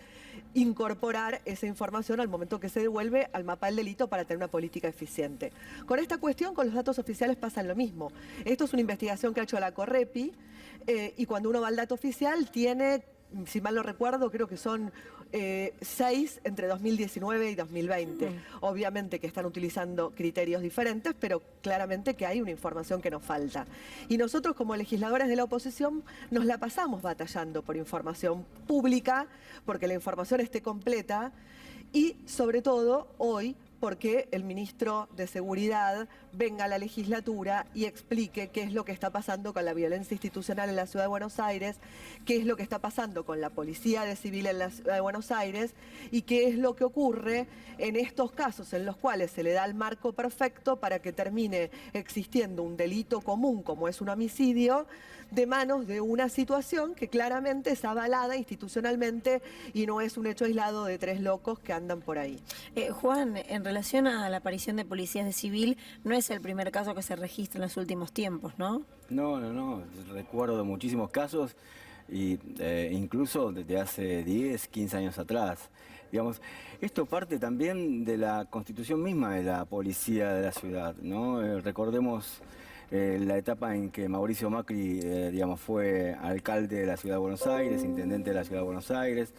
Speaker 5: incorporar esa información al momento que se devuelve al mapa del delito para tener una política eficiente. Con esta cuestión, con los datos oficiales pasa lo mismo. Esto es una investigación que ha hecho la Correpi, y cuando uno va al dato oficial tiene, si mal no recuerdo, creo que son 6 entre 2019 y 2020. Obviamente que están utilizando criterios diferentes, pero claramente que hay una información que nos falta. Y nosotros como legisladores de la oposición nos la pasamos batallando por información pública, porque la información esté completa, y sobre todo hoy porque el ministro de Seguridad venga a la legislatura y explique qué es lo que está pasando con la violencia institucional en la Ciudad de Buenos Aires, qué es lo que está pasando con la policía de civil en la Ciudad de Buenos Aires y qué es lo que ocurre en estos casos en los cuales se le da el marco perfecto para que termine existiendo un delito común como es un homicidio de manos de una situación que claramente es avalada institucionalmente y no es un hecho aislado de 3 locos que andan por ahí.
Speaker 1: Juan, en relación a la aparición de policías de civil, no es el primer caso que se registra en los últimos tiempos, ¿no?
Speaker 6: No. Recuerdo muchísimos casos, y incluso desde hace 10, 15 años atrás. Digamos, esto parte también de la constitución misma de la policía de la ciudad, ¿no? Recordemos la etapa en que Mauricio Macri, fue alcalde de la Ciudad de Buenos Aires, intendente de la Ciudad de Buenos Aires.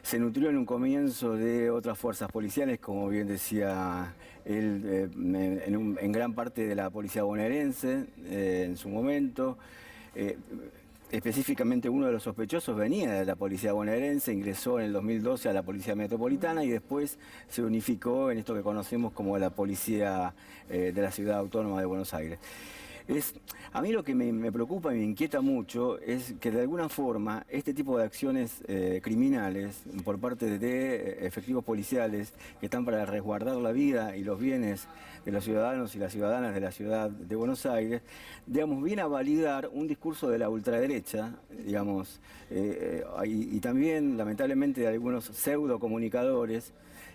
Speaker 6: Se nutrió en un comienzo de otras fuerzas policiales, como bien decía él, en gran parte de la policía bonaerense en su momento. Específicamente uno de los sospechosos venía de la policía bonaerense, ingresó en el 2012 a la policía metropolitana y después se unificó en esto que conocemos como la policía de la Ciudad Autónoma de Buenos Aires. A mí lo que me preocupa y me inquieta mucho es que de alguna forma este tipo de acciones criminales por parte de efectivos policiales que están para resguardar la vida y los bienes de los ciudadanos y las ciudadanas de la ciudad de Buenos Aires, viene a validar un discurso de la ultraderecha, y también lamentablemente de algunos pseudo comunicadores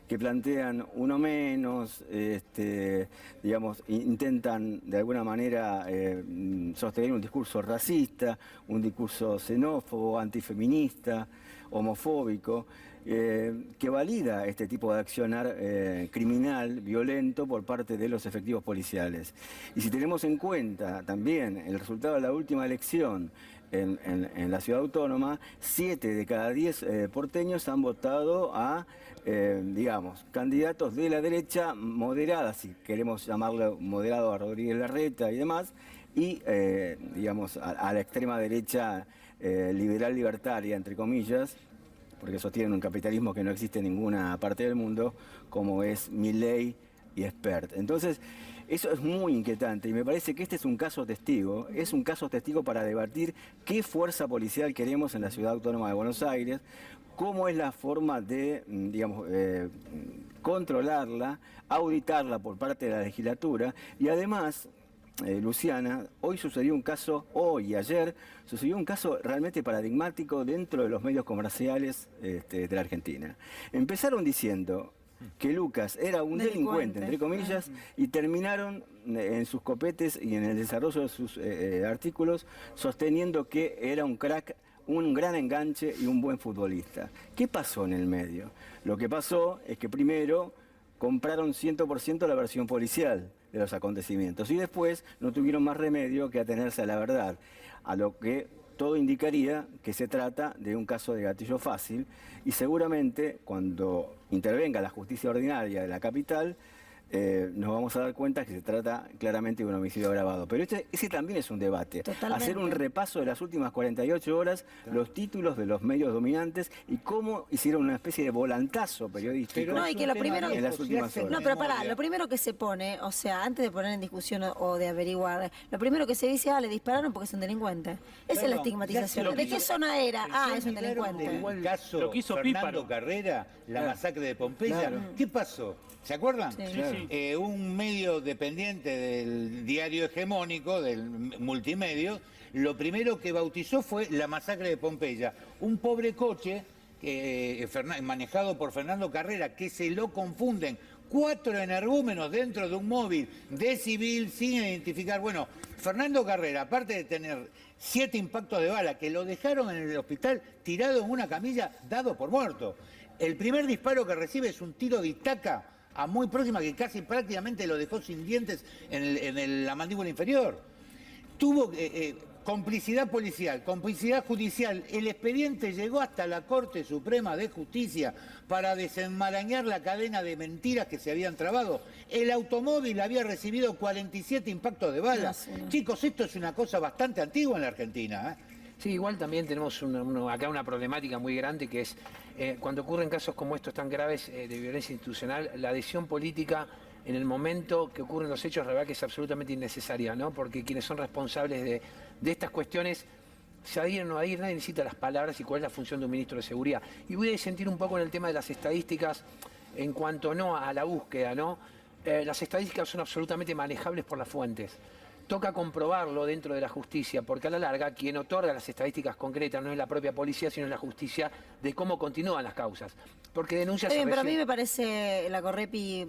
Speaker 6: que plantean uno menos, intentan de alguna manera sostener un discurso racista, un discurso xenófobo, antifeminista, homofóbico, que valida este tipo de accionar criminal, violento por parte de los efectivos policiales. Y si tenemos en cuenta también el resultado de la última elección en la Ciudad Autónoma, 7 de cada 10 porteños han votado a candidatos de la derecha moderada, si queremos llamarlo moderado a Rodríguez Larreta y demás, y a la extrema derecha liberal libertaria, entre comillas, porque sostienen un capitalismo que no existe en ninguna parte del mundo, como es Milei y Espert. Entonces, eso es muy inquietante y me parece que este es un caso testigo para debatir qué fuerza policial queremos en la Ciudad Autónoma de Buenos Aires, cómo es la forma de, controlarla, auditarla por parte de la legislatura y además, Luciana, ayer sucedió un caso realmente paradigmático dentro de los medios comerciales de la Argentina. Empezaron diciendo que Lucas era un delincuente, entre comillas, y terminaron en sus copetes y en el desarrollo de sus artículos sosteniendo que era un crack, un gran enganche y un buen futbolista. ¿Qué pasó en el medio? Lo que pasó es que primero compraron 100% la versión policial de los acontecimientos y después no tuvieron más remedio que atenerse a la verdad, a lo que todo indicaría que se trata de un caso de gatillo fácil y seguramente cuando intervenga la justicia ordinaria de la capital nos vamos a dar cuenta que se trata claramente de un homicidio agravado. Pero ese también es un debate.
Speaker 1: Totalmente.
Speaker 6: Hacer un repaso de las últimas 48 horas, los títulos de los medios dominantes y cómo hicieron una especie de volantazo periodístico
Speaker 1: No, y que lo primero...
Speaker 6: en las últimas horas.
Speaker 1: No, pero pará, lo primero que se pone, o sea, antes de poner en discusión o de averiguar, lo primero que se dice, le dispararon porque es un delincuente. Esa es la estigmatización. ¿De qué zona era? Es un delincuente.
Speaker 4: El caso
Speaker 2: Lo que hizo
Speaker 4: Fernando
Speaker 2: Píparo.
Speaker 4: Carrera, la masacre de Pompeya.
Speaker 6: Claro.
Speaker 4: ¿Qué pasó? ¿Se acuerdan?
Speaker 1: Sí.
Speaker 2: Sí.
Speaker 4: Un medio dependiente del diario hegemónico, del multimedio, lo primero que bautizó fue la masacre de Pompeya. Un pobre coche manejado por Fernando Carrera, que se lo confunden. 4 energúmenos dentro de un móvil de civil sin identificar. Bueno, Fernando Carrera, aparte de tener 7 impactos de bala que lo dejaron en el hospital tirado en una camilla, dado por muerto. El primer disparo que recibe es un tiro de Itaca a muy próxima que casi prácticamente lo dejó sin dientes en la mandíbula inferior. Tuvo complicidad policial, complicidad judicial. El expediente llegó hasta la Corte Suprema de Justicia para desenmarañar la cadena de mentiras que se habían trabado. El automóvil había recibido 47 impactos de bala.
Speaker 1: Sí.
Speaker 4: Chicos, esto es una cosa bastante antigua en la Argentina,
Speaker 3: Sí, igual también tenemos acá una problemática muy grande que es cuando ocurren casos como estos tan graves de violencia institucional, la adhesión política en el momento que ocurren los hechos, la verdad que es absolutamente innecesaria, ¿no? Porque quienes son responsables de estas cuestiones, se adhieren o no adhieren, nadie necesita las palabras y cuál es la función de un ministro de Seguridad. Y voy a disentir un poco en el tema de las estadísticas en cuanto no a la búsqueda, ¿no? Las estadísticas son absolutamente manejables por las fuentes. Toca comprobarlo dentro de la justicia, porque a la larga quien otorga las estadísticas concretas no es la propia policía, sino es la justicia de cómo continúan las causas. Porque denuncias...
Speaker 1: Está bien, pero a mí me parece la Correpi,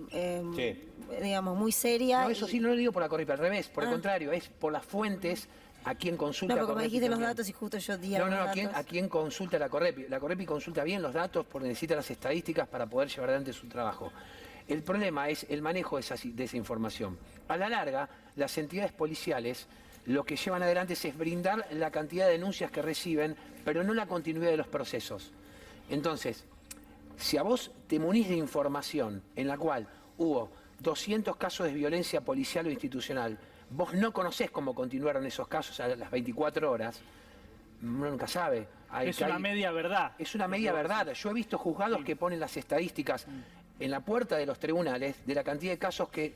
Speaker 1: digamos, muy seria.
Speaker 3: No, eso sí, no lo digo por la Correpi, al revés, por el contrario, es por las fuentes a quien consulta.
Speaker 1: No, porque me dijiste
Speaker 3: también.
Speaker 1: los datos y justo yo di
Speaker 3: No,
Speaker 1: los datos.
Speaker 3: a quien consulta la Correpi. La Correpi consulta bien los datos porque necesita las estadísticas para poder llevar adelante su trabajo. El problema es el manejo de esa información. A la larga, las entidades policiales lo que llevan adelante es brindar la cantidad de denuncias que reciben, pero no la continuidad de los procesos. Entonces, si a vos te munís de información en la cual hubo 200 casos de violencia policial o institucional, vos no conocés cómo continuaron esos casos a las 24 horas, uno nunca sabe.
Speaker 2: Es una media verdad.
Speaker 3: Es una media verdad. Yo he visto juzgados que ponen las estadísticas en la puerta de los tribunales de la cantidad de casos que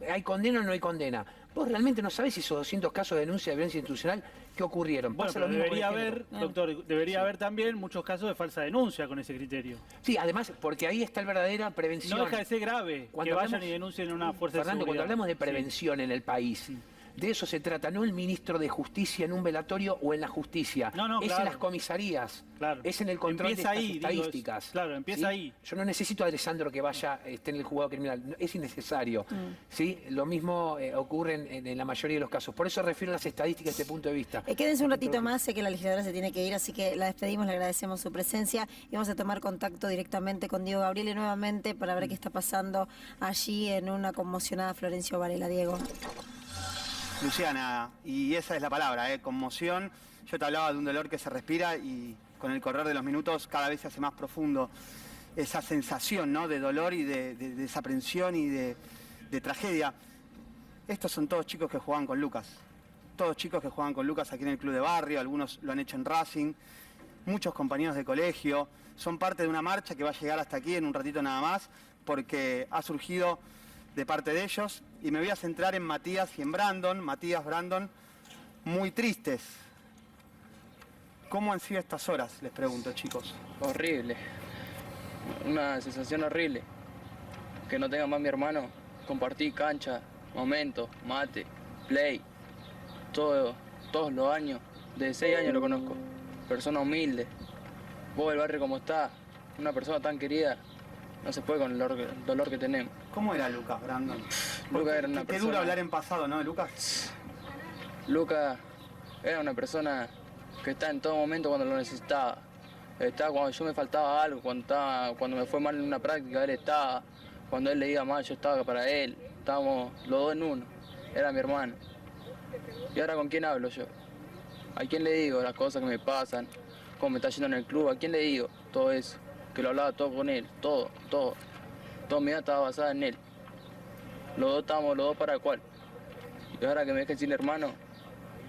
Speaker 3: hay condena o no hay condena. Vos realmente no sabés si esos 200 casos de denuncia de violencia institucional, ¿qué ocurrieron?
Speaker 2: Bueno, pero debería haber, doctor, debería haber también muchos casos de falsa denuncia con ese criterio.
Speaker 3: Sí, además, porque ahí está la verdadera prevención.
Speaker 2: No deja de ser grave que vayan y denuncien en una fuerza de seguridad.
Speaker 3: Cuando hablamos de prevención en el país, de eso se trata, no el ministro de Justicia en un velatorio o en la justicia. Es en las comisarías, es en el control de estas estadísticas.
Speaker 2: Claro, empieza ahí.
Speaker 3: Yo no necesito a Alessandro que vaya, esté en el juzgado criminal, es innecesario. ¿Sí? Lo mismo ocurre en la mayoría de los casos. Por eso refiero a las estadísticas desde este punto de vista.
Speaker 1: Quédense un ratito más, sé que la legisladora se tiene que ir, así que la despedimos, le agradecemos su presencia y vamos a tomar contacto directamente con Diego Gabriele nuevamente para ver qué está pasando allí en una conmocionada Florencio Varela. Diego.
Speaker 9: Luciana, y esa es la palabra, conmoción. Yo te hablaba de un dolor que se respira y con el correr de los minutos cada vez se hace más profundo esa sensación, ¿no?, de dolor y de desaprensión y de tragedia. Estos son todos chicos que jugaban con Lucas. Todos chicos que jugaban con Lucas aquí en el club de barrio, algunos lo han hecho en Racing, muchos compañeros de colegio, son parte de una marcha que va a llegar hasta aquí en un ratito nada más, porque ha surgido de parte de ellos, y me voy a centrar en Matías y en Brandon. Matías, Brandon, muy tristes. ¿Cómo han sido estas horas? Les pregunto, chicos.
Speaker 10: Horrible. Una sensación horrible. Que no tenga más mi hermano. Compartí cancha, momentos, mate, play. Todos los años. Desde 6 años lo conozco. Persona humilde. Vos el barrio como está. Una persona tan querida. No se puede con el dolor que tenemos.
Speaker 9: ¿Cómo era Lucas, Brandon?
Speaker 10: Lucas era una
Speaker 9: Qué
Speaker 10: persona...
Speaker 9: duro hablar en pasado, ¿no, Lucas?
Speaker 10: Lucas era una persona que está en todo momento cuando lo necesitaba. Estaba cuando yo me faltaba algo, cuando me fue mal en una práctica, él estaba. Cuando él le iba mal, yo estaba para él. Estábamos los dos en uno. Era mi hermano. ¿Y ahora con quién hablo yo? ¿A quién le digo las cosas que me pasan? ¿Cómo me está yendo en el club? ¿A quién le digo todo eso? Que lo hablaba todo con él, todo. Toda mi vida estaba basada en él. Los dos estábamos los dos para el cual. Y ahora que me dejen sin hermano,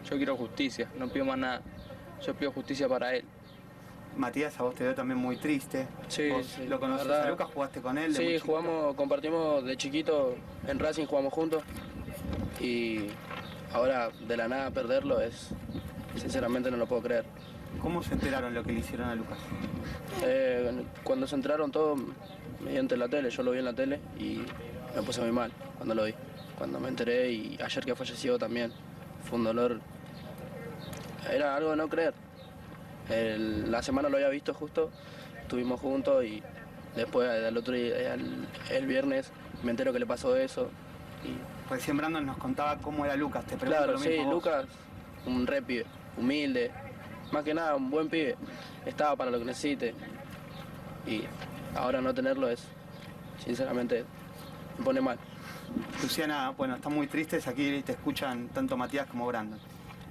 Speaker 10: yo quiero justicia, no pido más nada. Yo pido justicia para él.
Speaker 9: Matías, a vos te veo también muy triste.
Speaker 10: Sí,
Speaker 9: ¿Vos
Speaker 10: sí,
Speaker 9: lo conoces
Speaker 10: verdad.
Speaker 9: a Lucas? ¿Jugaste con él?
Speaker 10: Sí, compartimos de chiquito en Racing, jugamos juntos. Y ahora de la nada perderlo sinceramente no lo puedo creer.
Speaker 9: ¿Cómo se enteraron lo que le hicieron a Lucas?
Speaker 10: Cuando se enteraron todos mediante la tele, yo lo vi en la tele y me puse muy mal cuando lo vi. Cuando me enteré y ayer que falleció también, fue un dolor, era algo de no creer. La semana lo había visto justo, estuvimos juntos y después al otro día, el viernes, me entero que le pasó eso.
Speaker 9: Recién Brandon nos contaba cómo era Lucas, te pregunto
Speaker 10: Claro,
Speaker 9: lo mismo
Speaker 10: sí,
Speaker 9: a vos.
Speaker 10: Lucas, un re pibe, humilde, más que nada un buen pibe, estaba para lo que necesite y ahora no tenerlo sinceramente, me pone mal.
Speaker 9: Luciana, bueno, están muy tristes, aquí te escuchan tanto Matías como Brandon.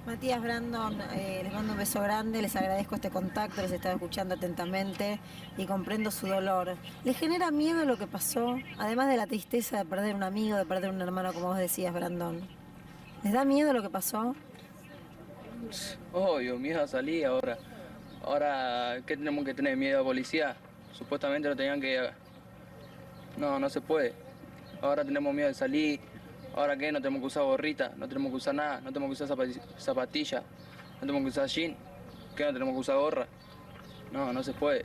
Speaker 1: Matías, Brandon, les mando un beso grande, les agradezco este contacto, les estaba escuchando atentamente y comprendo su dolor. ¿Les genera miedo lo que pasó? Además de la tristeza de perder un amigo, de perder un hermano, como vos decías, Brandon. ¿Les da miedo lo que pasó?
Speaker 10: Obvio, miedo a salir ahora. Ahora, ¿qué tenemos que tener? ¿Miedo a policía? Supuestamente no tenían que... No, no se puede. Ahora tenemos miedo de salir. ¿Ahora qué? No tenemos que usar gorrita, no tenemos que usar nada, no tenemos que usar zapatillas, no tenemos que usar jean. ¿Qué? No tenemos que usar gorra. No, no se puede.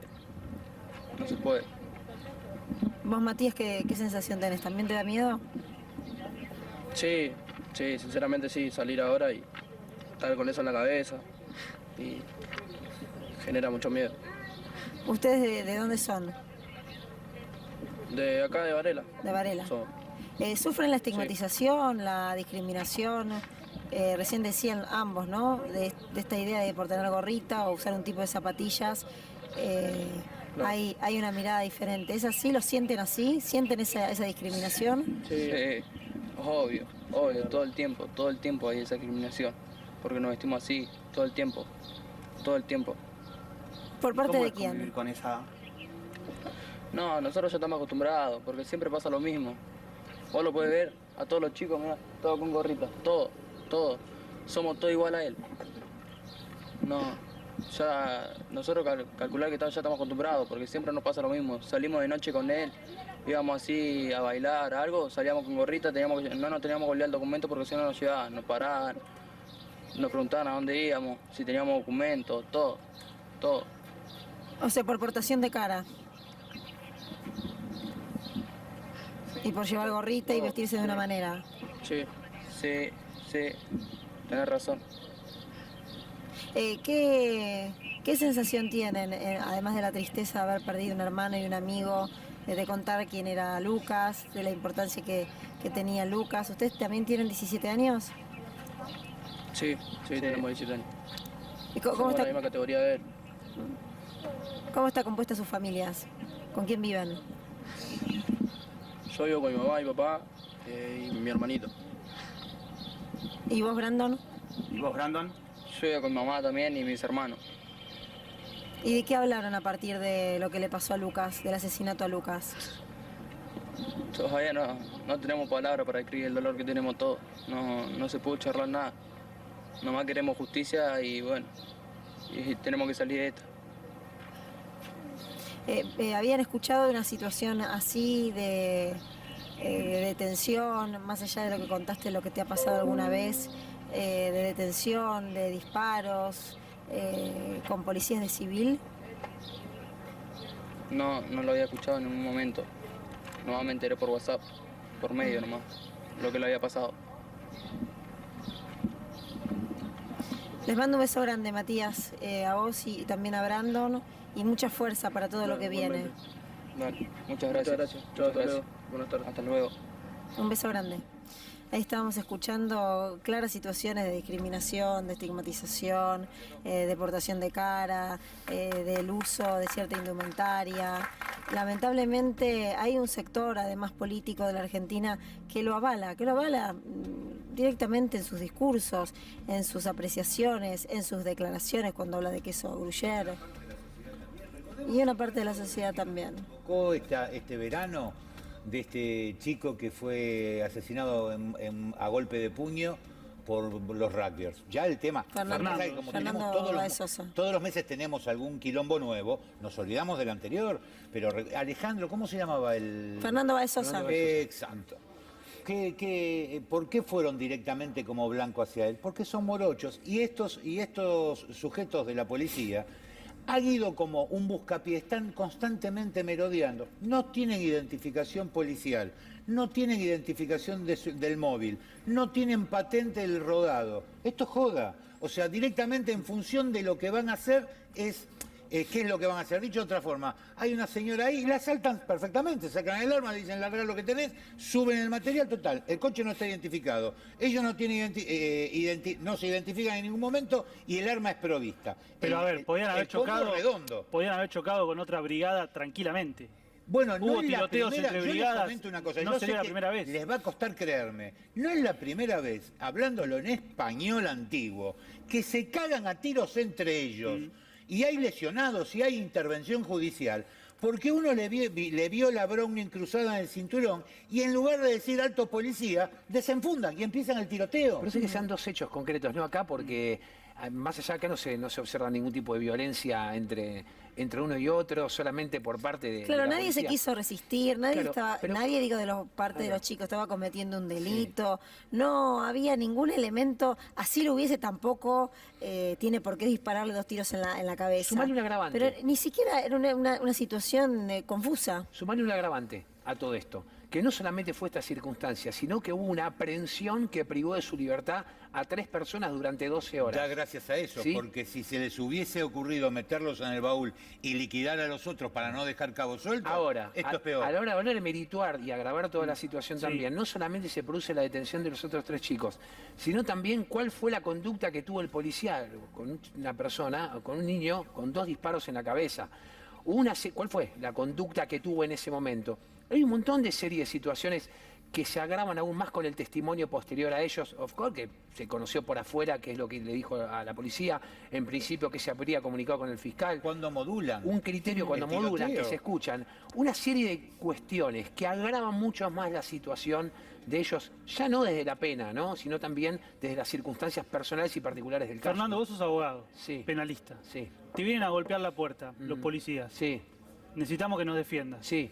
Speaker 10: No se puede.
Speaker 1: Vos, Matías, ¿qué sensación tenés? ¿También te da miedo?
Speaker 11: Sí, sinceramente sí, salir ahora y estar con eso en la cabeza y genera mucho miedo.
Speaker 1: ¿Ustedes de dónde son?
Speaker 11: De acá de Varela.
Speaker 1: De Varela.
Speaker 11: So,
Speaker 1: ¿Sufren la estigmatización, la discriminación? Recién decían ambos, ¿no? De esta idea de por tener gorrita o usar un tipo de zapatillas.
Speaker 11: No.
Speaker 1: Hay una mirada diferente. ¿Es así? ¿Lo sienten así? ¿Sienten esa discriminación?
Speaker 10: Sí, obvio, todo el tiempo hay esa discriminación, porque nos vestimos así, todo el tiempo.
Speaker 1: ¿Por parte
Speaker 9: ¿Cómo
Speaker 1: de
Speaker 9: es convivir
Speaker 1: quién?
Speaker 9: con esa?
Speaker 10: No, nosotros ya estamos acostumbrados, porque siempre pasa lo mismo. Vos lo podés ver a todos los chicos, mirá, todos con gorrita, todo. Somos todos igual a él. No, ya nosotros calcular que ya estamos acostumbrados, porque siempre nos pasa lo mismo. Salimos de noche con él, íbamos así a bailar, algo, salíamos con gorrita, no nos teníamos que olvidar el documento porque si no nos llevaban, nos paraban, nos preguntaban a dónde íbamos, si teníamos documentos, todo.
Speaker 1: O sea, por portación de cara. Y por llevar gorrita y vestirse de una manera.
Speaker 10: Sí, tenés razón.
Speaker 1: ¿Qué sensación tienen, además de la tristeza de haber perdido un hermano y un amigo, de contar quién era Lucas, de la importancia que tenía Lucas? ¿Ustedes también tienen 17 años?
Speaker 11: sí, tenemos 17 años.
Speaker 1: ¿Y cómo
Speaker 11: Somos
Speaker 1: está,
Speaker 11: la misma categoría de él.
Speaker 1: cómo está compuesta sus familias? ¿Con quién viven?
Speaker 11: Yo vivo con mi mamá y papá y mi hermanito.
Speaker 1: ¿Y vos, Brandon?
Speaker 9: ¿Y vos, Brandon?
Speaker 10: Yo iba con mi mamá también y mis hermanos.
Speaker 1: ¿Y de qué hablaron a partir de lo que le pasó a Lucas, del asesinato a Lucas?
Speaker 10: Todavía no tenemos palabras para describir el dolor que tenemos todos. No se puede charlar nada. Nomás queremos justicia y bueno, y tenemos que salir de esta.
Speaker 1: ¿Habían escuchado de una situación así de detención, más allá de lo que contaste, lo que te ha pasado alguna vez, de detención, de disparos, con policías de civil?
Speaker 10: No lo había escuchado en ningún momento. Nomás me enteré por WhatsApp, por medio nomás, lo que le había pasado.
Speaker 1: Les mando un beso grande, Matías, a vos y también a Brandon, y mucha fuerza para todo lo que viene.
Speaker 10: Dale, muchas gracias.
Speaker 11: Chao, hasta luego. Buenas tardes.
Speaker 10: Hasta luego.
Speaker 1: Un beso grande. Ahí estábamos escuchando claras situaciones de discriminación, de estigmatización, de portación de cara, del uso de cierta indumentaria. Lamentablemente hay un sector, además político de la Argentina, que lo avala directamente en sus discursos, en sus apreciaciones, en sus declaraciones cuando habla de queso gruyère. Y una parte de la sociedad también.
Speaker 4: Este verano de este chico que fue asesinado a golpe de puño por los rugbyers. Ya el tema...
Speaker 1: Fernando Báez Sosa.
Speaker 4: Todos los meses tenemos algún quilombo nuevo, nos olvidamos del anterior, pero Alejandro, ¿cómo se llamaba el...?
Speaker 1: Fernando Báez Sosa.
Speaker 4: Exacto. ¿Por qué fueron directamente como blanco hacia él? Porque son morochos y estos sujetos de la policía han ido como un buscapié, están constantemente merodeando. No tienen identificación policial, no tienen identificación del móvil, no tienen patente del rodado. Esto es joda. O sea, directamente en función de lo que van a hacer ¿qué es lo que van a hacer? Dicho de otra forma, hay una señora ahí y la asaltan perfectamente, sacan el arma, le dicen larga lo que tenés, suben el material, total, el coche no está identificado, ellos no tienen no se identifican en ningún momento y el arma es provista.
Speaker 2: Pero a ver, podían haber chocado con otra brigada tranquilamente.
Speaker 4: Bueno,
Speaker 2: Hubo
Speaker 4: no es la
Speaker 2: tiroteos
Speaker 4: primera,
Speaker 2: entre
Speaker 4: yo
Speaker 2: brigadas,
Speaker 4: les comento una cosa,
Speaker 2: no
Speaker 4: yo
Speaker 2: sería
Speaker 4: sé
Speaker 2: la
Speaker 4: que
Speaker 2: primera vez.
Speaker 4: les va a costar creerme, no es la primera vez, hablándolo en español antiguo, que se cagan a tiros entre ellos. Y hay lesionados y hay intervención judicial, porque uno le vio la Browning cruzada en el cinturón y en lugar de decir alto policía, desenfundan y empiezan el tiroteo.
Speaker 3: Por eso es que sean dos hechos concretos, no acá, porque más allá de acá no se observa ningún tipo de violencia entre uno y otro, solamente por parte de
Speaker 1: Claro,
Speaker 3: la
Speaker 1: nadie se
Speaker 3: policía.
Speaker 1: quiso resistir, nadie
Speaker 3: Claro,
Speaker 1: estaba,
Speaker 3: pero-
Speaker 1: nadie, digo, de parte de los chicos estaba cometiendo un delito, no había ningún elemento, así lo hubiese tampoco tiene por qué dispararle 2 tiros en la cabeza.
Speaker 3: Sumale un agravante.
Speaker 1: Pero ni siquiera era una situación confusa.
Speaker 3: Sumarle un agravante a todo esto, que no solamente fue esta circunstancia, sino que hubo una aprehensión que privó de su libertad a 3 personas durante 12 horas.
Speaker 4: Ya gracias a eso,
Speaker 3: ¿Sí?
Speaker 4: porque si se les hubiese ocurrido meterlos en el baúl y liquidar a los otros para no dejar cabos sueltos,
Speaker 3: Ahora,
Speaker 4: esto es peor.
Speaker 3: a la hora de merituar y agravar toda la situación también, no solamente se produce la detención de los otros 3 chicos, sino también cuál fue la conducta que tuvo el policía con una persona, con un niño, con 2 disparos en la cabeza. ¿Cuál fue la conducta que tuvo en ese momento? Hay un montón de series de situaciones que se agravan aún más con el testimonio posterior a ellos, of course, que se conoció por afuera, que es lo que le dijo a la policía, en principio que se habría comunicado con el fiscal.
Speaker 4: Cuando modulan.
Speaker 3: Un criterio cuando
Speaker 4: El
Speaker 3: modulan, que
Speaker 4: tiroteo.
Speaker 3: se escuchan. Una serie de cuestiones que agravan mucho más la situación de ellos, ya no desde la pena, ¿no? Sino también desde las circunstancias personales y particulares del caso.
Speaker 2: Fernando, vos sos abogado,
Speaker 3: Sí.
Speaker 2: penalista.
Speaker 3: Sí.
Speaker 2: Te vienen a golpear la puerta los policías.
Speaker 3: Sí.
Speaker 2: Necesitamos que nos defiendas.
Speaker 3: Sí.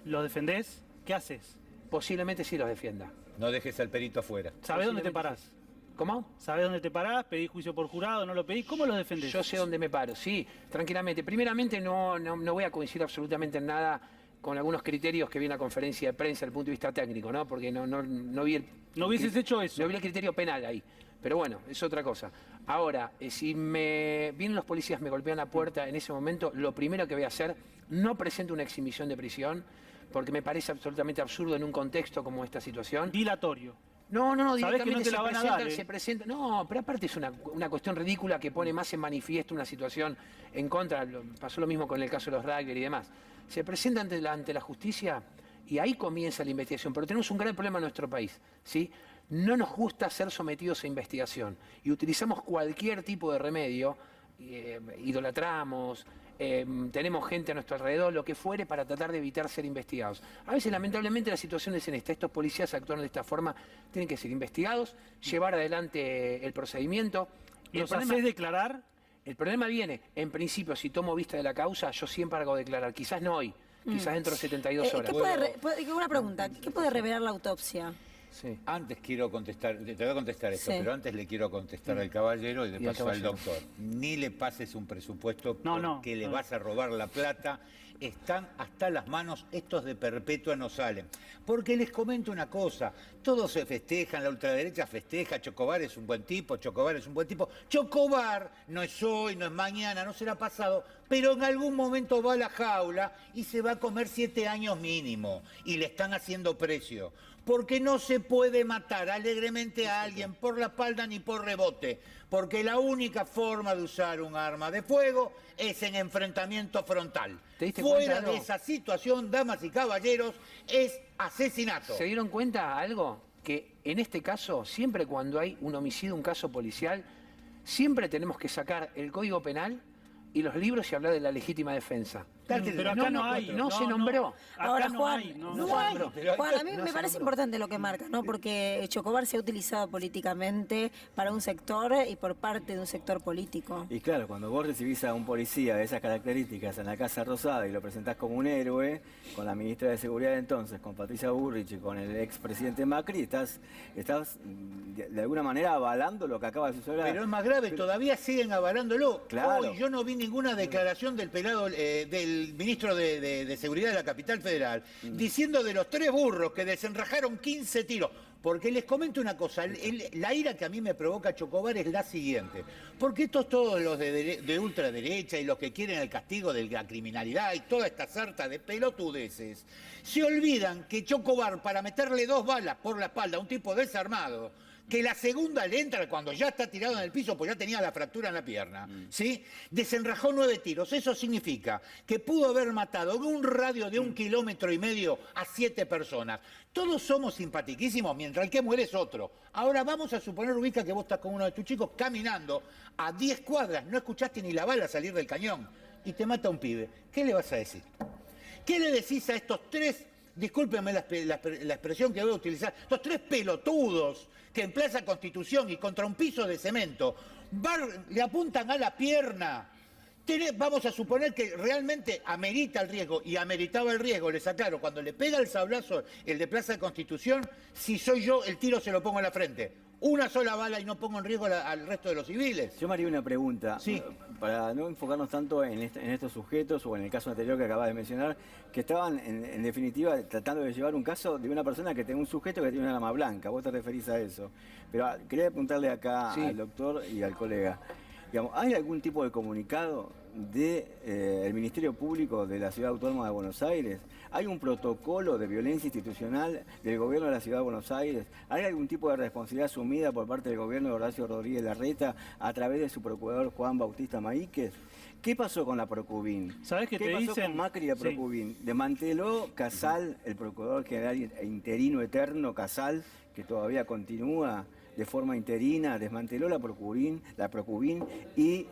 Speaker 2: ¿Los defendés? ¿Qué haces?
Speaker 3: Posiblemente sí los defienda.
Speaker 4: No dejes al perito afuera.
Speaker 2: ¿Sabés dónde te parás?
Speaker 3: ¿Cómo?
Speaker 2: ¿Sabés dónde te parás? ¿Pedís juicio por jurado? ¿No lo pedís? ¿Cómo los defendés?
Speaker 3: Yo sé dónde me paro, sí, tranquilamente. Primeramente no voy a coincidir absolutamente en nada con algunos criterios que vi en la conferencia de prensa desde el punto de vista técnico, ¿no? Porque no vi el...
Speaker 2: No hubieses hecho eso.
Speaker 3: No vi el criterio penal ahí. Pero bueno, es otra cosa. Ahora, si vienen los policías, me golpean la puerta en ese momento, lo primero que voy a hacer, no presento una exhibición de prisión, porque me parece absolutamente absurdo en un contexto como esta situación.
Speaker 2: Dilatorio.
Speaker 3: No,
Speaker 2: Sabés que no
Speaker 3: directamente
Speaker 2: te la van a dar,
Speaker 3: se presenta. No, pero aparte es una cuestión ridícula que pone más en manifiesto una situación en contra. Pasó lo mismo con el caso de los rugby y demás. Se presenta ante la justicia y ahí comienza la investigación. Pero tenemos un gran problema en nuestro país, ¿sí? No nos gusta ser sometidos a investigación y utilizamos cualquier tipo de remedio, idolatramos, tenemos gente a nuestro alrededor, lo que fuere, para tratar de evitar ser investigados. A veces, lamentablemente, la situación es en esta. Estos policías actúan de esta forma, tienen que ser investigados, llevar adelante el procedimiento.
Speaker 2: ¿Los hacés declarar?
Speaker 3: El problema viene, en principio, si tomo vista de la causa, yo siempre hago declarar, quizás no hoy, quizás dentro de 72 horas.
Speaker 1: Una pregunta, ¿qué puede revelar la autopsia?
Speaker 3: Sí.
Speaker 4: Antes quiero contestar, te voy a contestar esto,
Speaker 1: Sí.
Speaker 4: pero antes le quiero contestar al caballero y de
Speaker 3: Y al
Speaker 4: paso al
Speaker 3: caballero.
Speaker 4: doctor. Ni le pases un presupuesto
Speaker 2: No,
Speaker 4: porque le
Speaker 2: no.
Speaker 4: vas a robar la plata. Están hasta las manos, estos de perpetua no salen. Porque les comento una cosa, todos se festejan, la ultraderecha festeja, Chocobar es un buen tipo, Chocobar es un buen tipo. Chocobar no es hoy, no es mañana, no será pasado, pero en algún momento va a la jaula y se va a comer 7 años mínimo. Y le están haciendo precio. Porque no se puede matar alegremente a alguien por la espalda ni por rebote. Porque la única forma de usar un arma de fuego es en enfrentamiento frontal.
Speaker 3: ¿Te diste
Speaker 4: Fuera
Speaker 3: cuenta,
Speaker 4: de
Speaker 3: no?
Speaker 4: esa situación, damas y caballeros, es asesinato.
Speaker 3: ¿Se dieron cuenta algo? Que en este caso, siempre cuando hay un homicidio, un caso policial, siempre tenemos que sacar el Código Penal y los libros y hablar de la legítima defensa.
Speaker 2: Pero acá no hay.
Speaker 3: No se nombró.
Speaker 2: Acá
Speaker 1: Ahora,
Speaker 2: no
Speaker 1: Juan,
Speaker 2: hay,
Speaker 3: No hay.
Speaker 1: Juan, a mí
Speaker 3: no
Speaker 1: me
Speaker 3: se
Speaker 1: parece
Speaker 3: nombró.
Speaker 1: importante lo que marca, ¿no? Porque Chocobar se ha utilizado políticamente para un sector y por parte de un sector político.
Speaker 6: Y claro, cuando vos recibís a un policía de esas características en la Casa Rosada y lo presentás como un héroe, con la ministra de Seguridad de entonces, con Patricia Bullrich y con el expresidente Macri, estás de alguna manera avalando lo que acaba de suceder.
Speaker 4: Pero es más grave, todavía siguen avalándolo.
Speaker 6: Claro.
Speaker 4: Hoy yo no vi ninguna declaración del pelado, del ministro de Seguridad de la Capital Federal, diciendo de los 3 burros que desenrajaron 15 tiros. Porque les comento una cosa, la ira que a mí me provoca Chocobar es la siguiente. Porque estos todos los de ultraderecha y los que quieren el castigo de la criminalidad y toda esta sarta de pelotudeces, se olvidan que Chocobar, para meterle 2 balas por la espalda a un tipo desarmado, que la segunda le entra cuando ya está tirado en el piso, pues ya tenía la fractura en la pierna, ¿sí? Desenrajó 9 tiros. Eso significa que pudo haber matado en un radio de 1,5 kilómetros a 7 personas. Todos somos simpatiquísimos, mientras el que muere es otro. Ahora vamos a suponer, Ubica, que vos estás con uno de tus chicos caminando a 10 cuadras, no escuchaste ni la bala salir del cañón, y te mata un pibe. ¿Qué le vas a decir? ¿Qué le decís a estos 3 discúlpenme la expresión que voy a utilizar, estos tres pelotudos que en Plaza Constitución y contra un piso de cemento le apuntan a la pierna. Vamos a suponer que realmente amerita el riesgo, y ameritaba el riesgo, les aclaro, cuando le pega el sablazo el de Plaza de Constitución, si soy yo, el tiro se lo pongo en la frente. Una sola bala y no pongo en riesgo al resto de los civiles.
Speaker 6: Yo me haría una pregunta,
Speaker 4: sí,
Speaker 6: para no enfocarnos tanto en estos sujetos o en el caso anterior que acabas de mencionar, que estaban en definitiva tratando de llevar un caso de una persona que tiene un sujeto que tiene un arma blanca. Vos te referís a eso. Pero quería preguntarle acá al doctor y al colega. Digamos, ¿hay algún tipo de comunicado del Ministerio Público de la Ciudad Autónoma de Buenos Aires? ¿Hay un protocolo de violencia institucional del gobierno de la Ciudad de Buenos Aires? ¿Hay algún tipo de responsabilidad asumida por parte del gobierno de Horacio Rodríguez Larreta a través de su procurador Juan Bautista Maíquez? ¿Qué pasó con la Procubin?
Speaker 2: ¿Sabés qué te
Speaker 6: pasó
Speaker 2: dicen?
Speaker 6: Con Macri y la Procubin? Sí. Desmanteló Casal, el procurador general interino eterno Casal, que todavía continúa de forma interina, desmanteló la Procubin y,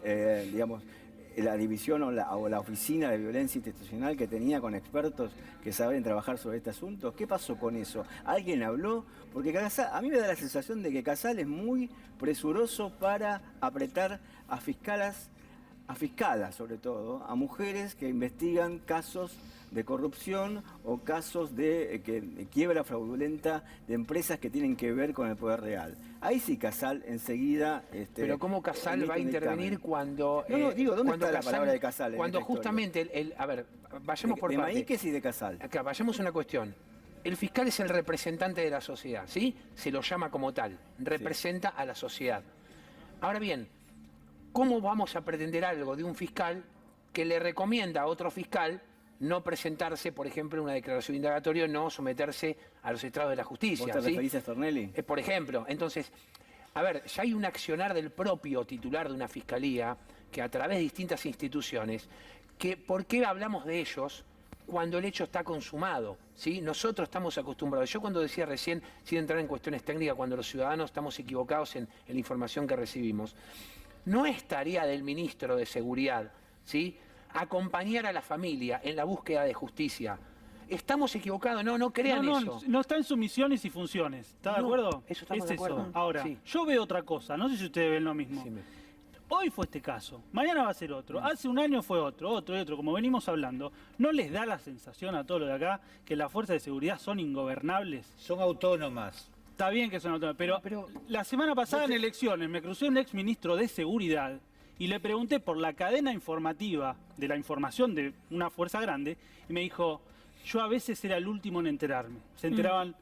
Speaker 6: digamos, la división o la oficina de violencia institucional que tenía con expertos que saben trabajar sobre este asunto. ¿Qué pasó con eso? ¿Alguien habló? Porque Casal, a mí me da la sensación de que Casal es muy presuroso para apretar a fiscalas sobre todo, a mujeres que investigan casos de corrupción o casos de quiebra fraudulenta de empresas que tienen que ver con el poder real. Ahí sí Casal enseguida...
Speaker 3: Pero ¿cómo Casal va a intervenir cuando...
Speaker 6: digo, ¿dónde está la palabra de Casal?
Speaker 3: Cuando justamente, a ver, vayamos por parte.
Speaker 6: De Maíquez y de Casal.
Speaker 3: Acá, vayamos a una cuestión. El fiscal es el representante de la sociedad, ¿sí? Se lo llama como tal, representa a la sociedad. Ahora bien, ¿cómo vamos a pretender algo de un fiscal que le recomienda a otro fiscal no presentarse, por ejemplo, en una declaración indagatoria, no someterse a los estrados de la justicia?
Speaker 6: ¿Vos te referís a Stornelli?
Speaker 3: Por ejemplo, entonces, a ver, ya hay un accionar del propio titular de una fiscalía que a través de distintas instituciones, que ¿por qué hablamos de ellos cuando el hecho está consumado? ¿Sí? Nosotros estamos acostumbrados. Yo cuando decía recién, sin entrar en cuestiones técnicas, cuando los ciudadanos estamos equivocados en la información que recibimos, no es tarea del ministro de Seguridad, ¿sí?, acompañar a la familia en la búsqueda de justicia. Estamos equivocados, no crean eso.
Speaker 2: No está en sus misiones y funciones. ¿Está de acuerdo?
Speaker 3: Eso estamos de acuerdo.
Speaker 2: Ahora,
Speaker 3: sí.
Speaker 2: Yo veo otra cosa, no sé si ustedes ven lo mismo. Sí, hoy fue este caso, mañana va a ser otro, hace un año fue otro, como venimos hablando. ¿No les da la sensación a todos los de acá que las fuerzas de seguridad son ingobernables?
Speaker 4: Son autónomas.
Speaker 2: Está bien que son autónomas, pero la semana pasada en elecciones me crucé un ex ministro de Seguridad y le pregunté por la cadena informativa de la información de una fuerza grande y me dijo, yo a veces era el último en enterarme. Se enteraban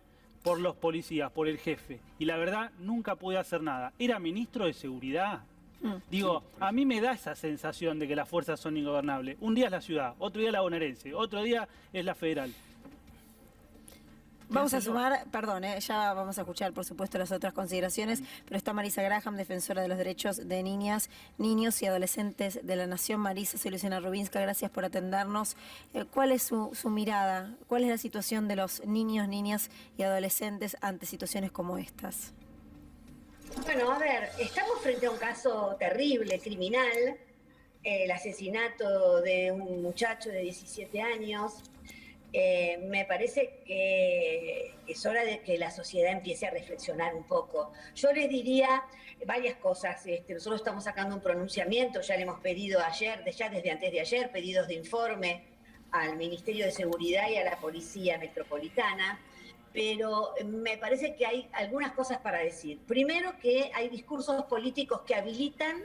Speaker 2: por los policías, por el jefe. Y la verdad, nunca pude hacer nada. ¿Era ministro de Seguridad? Digo, a mí me da esa sensación de que las fuerzas son ingobernables. Un día es la ciudad, otro día la bonaerense, otro día es la federal.
Speaker 1: Vamos a sumar, perdón, ya vamos a escuchar por supuesto las otras consideraciones, pero está Marisa Graham, defensora de los derechos de niñas, niños y adolescentes de la Nación. Marisa, soy Luciana Rubinska, gracias por atendernos. ¿Cuál es su mirada? ¿Cuál es la situación de los niños, niñas y adolescentes ante situaciones como estas?
Speaker 12: Bueno, a ver, estamos frente a un caso terrible, criminal, el asesinato de un muchacho de 17 años. Me parece que es hora de que la sociedad empiece a reflexionar un poco. Yo les diría varias cosas. Nosotros estamos sacando un pronunciamiento, ya le hemos pedido ayer, ya desde antes de ayer, pedidos de informe al Ministerio de Seguridad y a la Policía Metropolitana, pero me parece que hay algunas cosas para decir. Primero, que hay discursos políticos que habilitan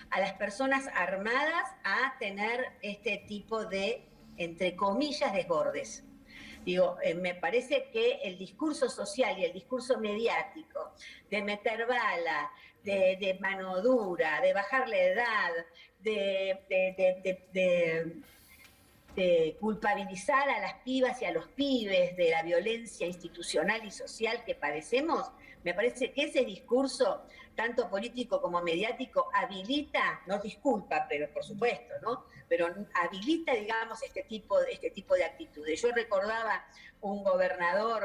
Speaker 12: a las personas armadas a tener este tipo de, entre comillas, desbordes. Digo, me parece que el discurso social y el discurso mediático de meter bala, de mano dura, de bajar la edad, de culpabilizar a las pibas y a los pibes de la violencia institucional y social que padecemos, me parece que ese discurso, tanto político como mediático, habilita, no disculpa, pero por supuesto, ¿no?, pero habilita, digamos, este tipo de actitudes. Yo recordaba un gobernador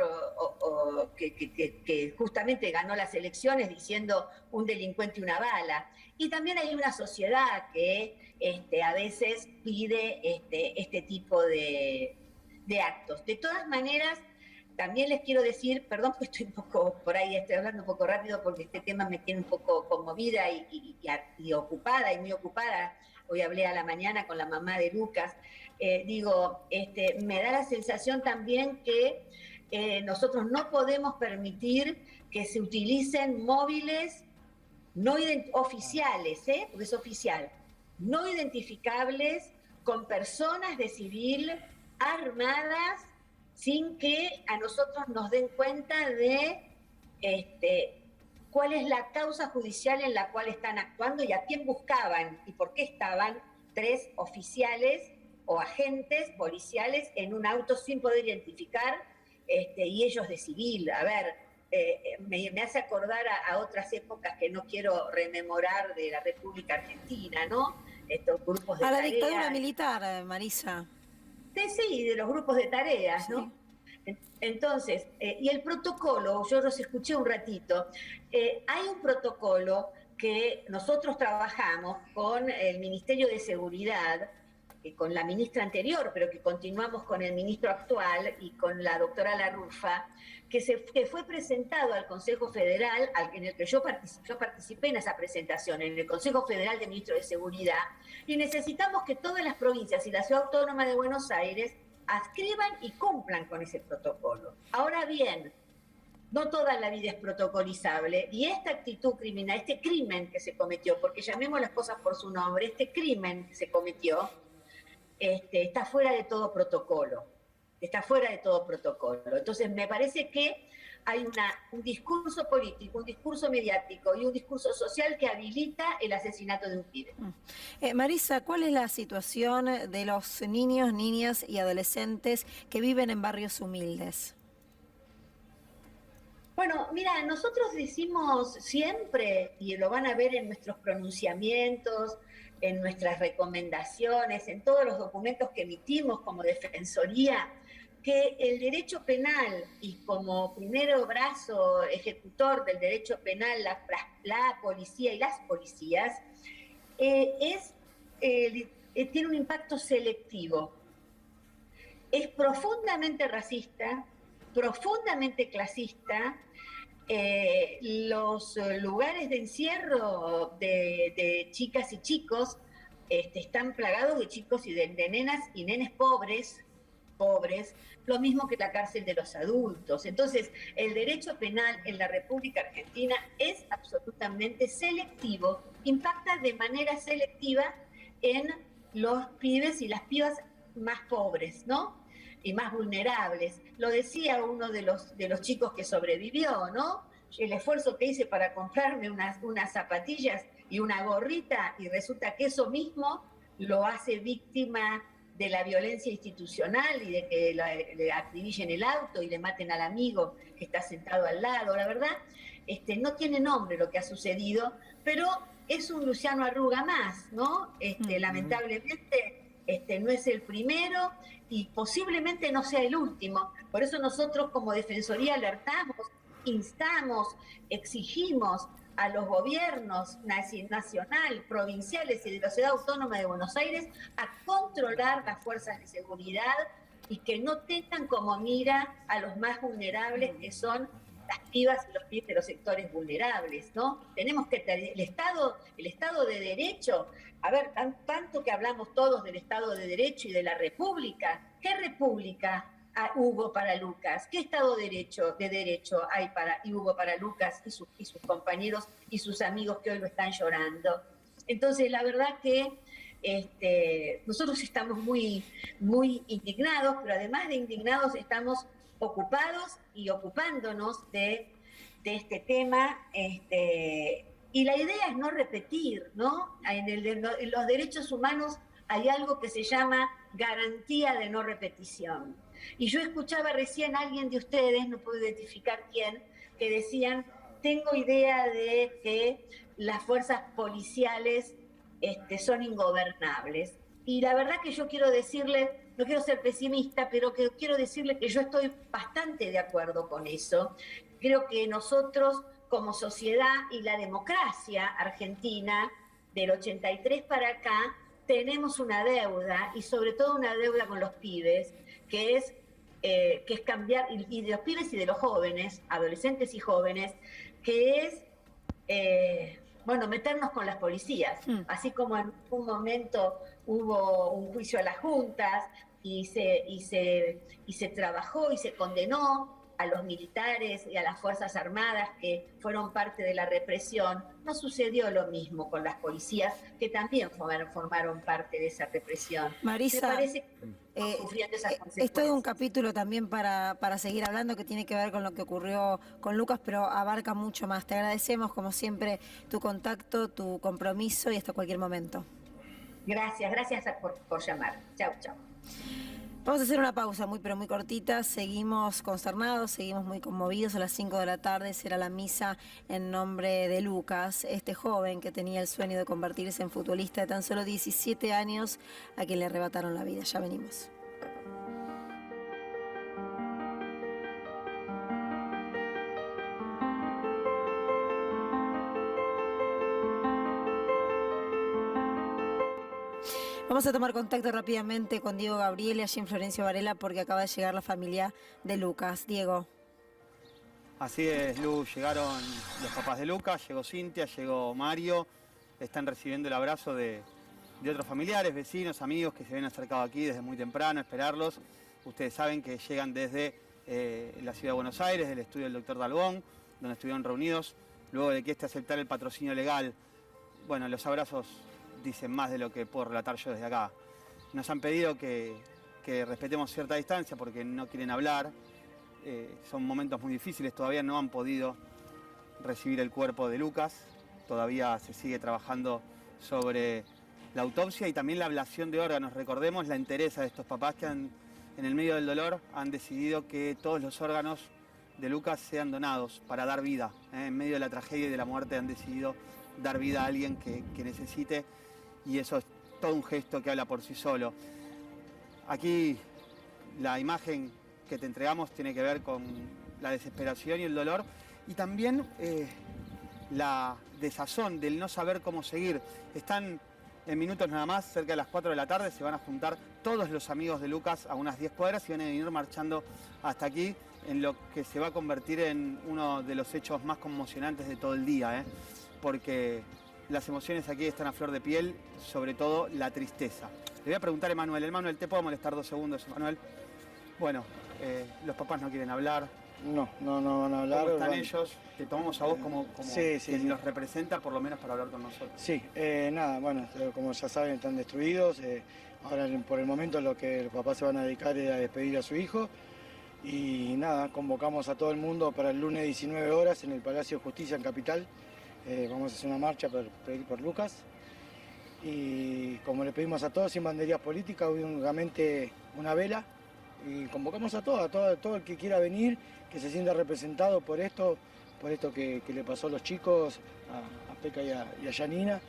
Speaker 12: que justamente ganó las elecciones diciendo un delincuente y una bala. Y también hay una sociedad que a veces pide este tipo de de actos. De todas maneras, también les quiero decir, perdón porque estoy un poco por ahí, estoy hablando un poco rápido porque este tema me tiene un poco conmovida y ocupada, y muy ocupada. Hoy hablé a la mañana con la mamá de Lucas. Me da la sensación también que nosotros no podemos permitir que se utilicen móviles no oficiales, porque es oficial, no identificables, con personas de civil armadas, sin que a nosotros nos den cuenta de cuál es la causa judicial en la cual están actuando y a quién buscaban y por qué estaban 3 oficiales o agentes policiales en un auto sin poder identificar, y ellos de civil. A ver, me hace acordar a otras épocas que no quiero rememorar de la República Argentina, ¿no? Estos grupos de tareas.
Speaker 1: A la dictadura militar, Marisa.
Speaker 12: Sí, de los grupos de tareas, ¿no? Sí. Entonces, y el protocolo, yo los escuché un ratito, hay un protocolo que nosotros trabajamos con el Ministerio de Seguridad, con la ministra anterior, pero que continuamos con el ministro actual y con la doctora Larrufa, que fue presentado al Consejo Federal, en el que yo participé en esa presentación, en el Consejo Federal de Ministros de Seguridad, y necesitamos que todas las provincias y la Ciudad Autónoma de Buenos Aires adscriban y cumplan con ese protocolo. Ahora bien, no toda la vida es protocolizable, y esta actitud criminal, este crimen que se cometió, porque llamemos las cosas por su nombre, este crimen que se cometió, está fuera de todo protocolo. Está fuera de todo protocolo. Entonces, me parece que hay un discurso político, un discurso mediático y un discurso social que habilita el asesinato de un pibe.
Speaker 1: Marisa, ¿cuál es la situación de los niños, niñas y adolescentes que viven en barrios humildes?
Speaker 12: Bueno, mira, nosotros decimos siempre, y lo van a ver en nuestros pronunciamientos, en nuestras recomendaciones, en todos los documentos que emitimos como Defensoría, que el derecho penal, y como primero brazo ejecutor del derecho penal, la policía y las policías, tiene un impacto selectivo. Es profundamente racista, profundamente clasista. Los lugares de encierro de chicas y chicos están plagados de chicos y de nenas y nenes pobres, lo mismo que la cárcel de los adultos. Entonces, el derecho penal en la República Argentina es absolutamente selectivo, impacta de manera selectiva en los pibes y las pibas más pobres, ¿no? Y más vulnerables. Lo decía uno de los chicos que sobrevivió, ¿no? El esfuerzo que hice para comprarme unas zapatillas y una gorrita, y resulta que eso mismo lo hace víctima de la violencia institucional y de que le acribillen el auto y le maten al amigo que está sentado al lado. La verdad, no tiene nombre lo que ha sucedido, pero es un Luciano Arruga más, ¿no? Lamentablemente no es el primero y posiblemente no sea el último. Por eso nosotros como Defensoría alertamos, instamos, exigimos a los gobiernos nacional, provinciales y de la Ciudad Autónoma de Buenos Aires a controlar las fuerzas de seguridad y que no tengan como mira a los más vulnerables, que son las pibas y los pibes de los sectores vulnerables, ¿no? Tenemos que tener el Estado de Derecho. A ver, tanto que hablamos todos del Estado de Derecho y de la República. ¿Qué república hubo para Lucas? ¿Qué Estado de Derecho hay hubo para Lucas y sus compañeros y sus amigos que hoy lo están llorando? Entonces, la verdad que nosotros estamos muy, muy indignados, pero además de indignados estamos ocupados y ocupándonos de este tema, y la idea es no repetir, ¿no? En los derechos humanos hay algo que se llama garantía de no repetición. Y yo escuchaba recién a alguien de ustedes, no puedo identificar quién, que decían, tengo idea de que las fuerzas policiales son ingobernables. Y la verdad que yo quiero decirle, no quiero ser pesimista, pero que quiero decirle que yo estoy bastante de acuerdo con eso. Creo que nosotros, como sociedad y la democracia argentina, del 83 para acá, tenemos una deuda, y sobre todo una deuda con los pibes, que es que es cambiar, y de los pibes y de los jóvenes, adolescentes y jóvenes, que es, bueno, meternos con las policías. Así como en un momento hubo un juicio a las juntas y se trabajó y se condenó a los militares y a las Fuerzas Armadas que fueron parte de la represión, no sucedió lo mismo con las policías, que también formaron parte de esa represión.
Speaker 1: Marisa,
Speaker 12: me parece que estamos sufriendo esas consecuencias.
Speaker 1: es todo un capítulo también para seguir hablando que tiene que ver con lo que ocurrió con Lucas, pero abarca mucho más. Te agradecemos, como siempre, tu contacto, tu compromiso y hasta cualquier momento.
Speaker 12: Gracias por llamar. Chau, chau.
Speaker 1: Vamos a hacer una pausa muy pero muy cortita, seguimos consternados, seguimos muy conmovidos. A las 5 de la tarde será la misa en nombre de Lucas, este joven que tenía el sueño de convertirse en futbolista de tan solo 17 años, a quien le arrebataron la vida. Ya venimos. Vamos a tomar contacto rápidamente con Diego Gabriel y allí en Florencio Varela porque acaba de llegar la familia de Lucas. Diego.
Speaker 9: Así es, Lu, llegaron los papás de Lucas, llegó Cintia, llegó Mario, están recibiendo el abrazo de otros familiares, vecinos, amigos que se habían acercado aquí desde muy temprano a esperarlos. Ustedes saben que llegan desde la ciudad de Buenos Aires, del estudio del doctor Dalbón, donde estuvieron reunidos, luego de que este aceptara el patrocinio legal. Bueno, los abrazos dicen más de lo que puedo relatar yo desde acá. Nos han pedido que respetemos cierta distancia porque no quieren hablar. Son momentos muy difíciles, todavía no han podido recibir el cuerpo de Lucas. Todavía se sigue trabajando sobre la autopsia y también la ablación de órganos. Recordemos la entereza de estos papás que en el medio del dolor han decidido que todos los órganos de Lucas sean donados para dar vida. En medio de la tragedia y de la muerte han decidido dar vida a alguien que necesite. Y eso es todo un gesto que habla por sí solo. Aquí la imagen que te entregamos tiene que ver con la desesperación y el dolor y también la desazón del no saber cómo seguir. Están en minutos nada más, cerca de las 4 de la tarde, se van a juntar todos los amigos de Lucas a unas 10 cuadras y van a venir marchando hasta aquí en lo que se va a convertir en uno de los hechos más conmocionantes de todo el día, porque las emociones aquí están a flor de piel, sobre todo la tristeza. Le voy a preguntar a Emanuel. Emanuel, ¿te puedo molestar 2 segundos, Emanuel? Bueno, los papás no quieren hablar.
Speaker 13: No van a hablar.
Speaker 9: ¿Cómo están ellos? Te tomamos a vos como
Speaker 13: sí,
Speaker 9: quien los representa, por lo menos para hablar con nosotros.
Speaker 13: Sí, nada, bueno, como ya saben, están destruidos. Ahora, por el momento, lo que los papás se van a dedicar es a despedir a su hijo. Y nada, convocamos a todo el mundo para el lunes 19 horas en el Palacio de Justicia en Capital. Vamos a hacer una marcha para pedir por Lucas y como le pedimos a todos sin banderías políticas, únicamente una vela y convocamos a todo el que quiera venir, que se sienta representado por esto que le pasó a los chicos, a Peca y a Yanina,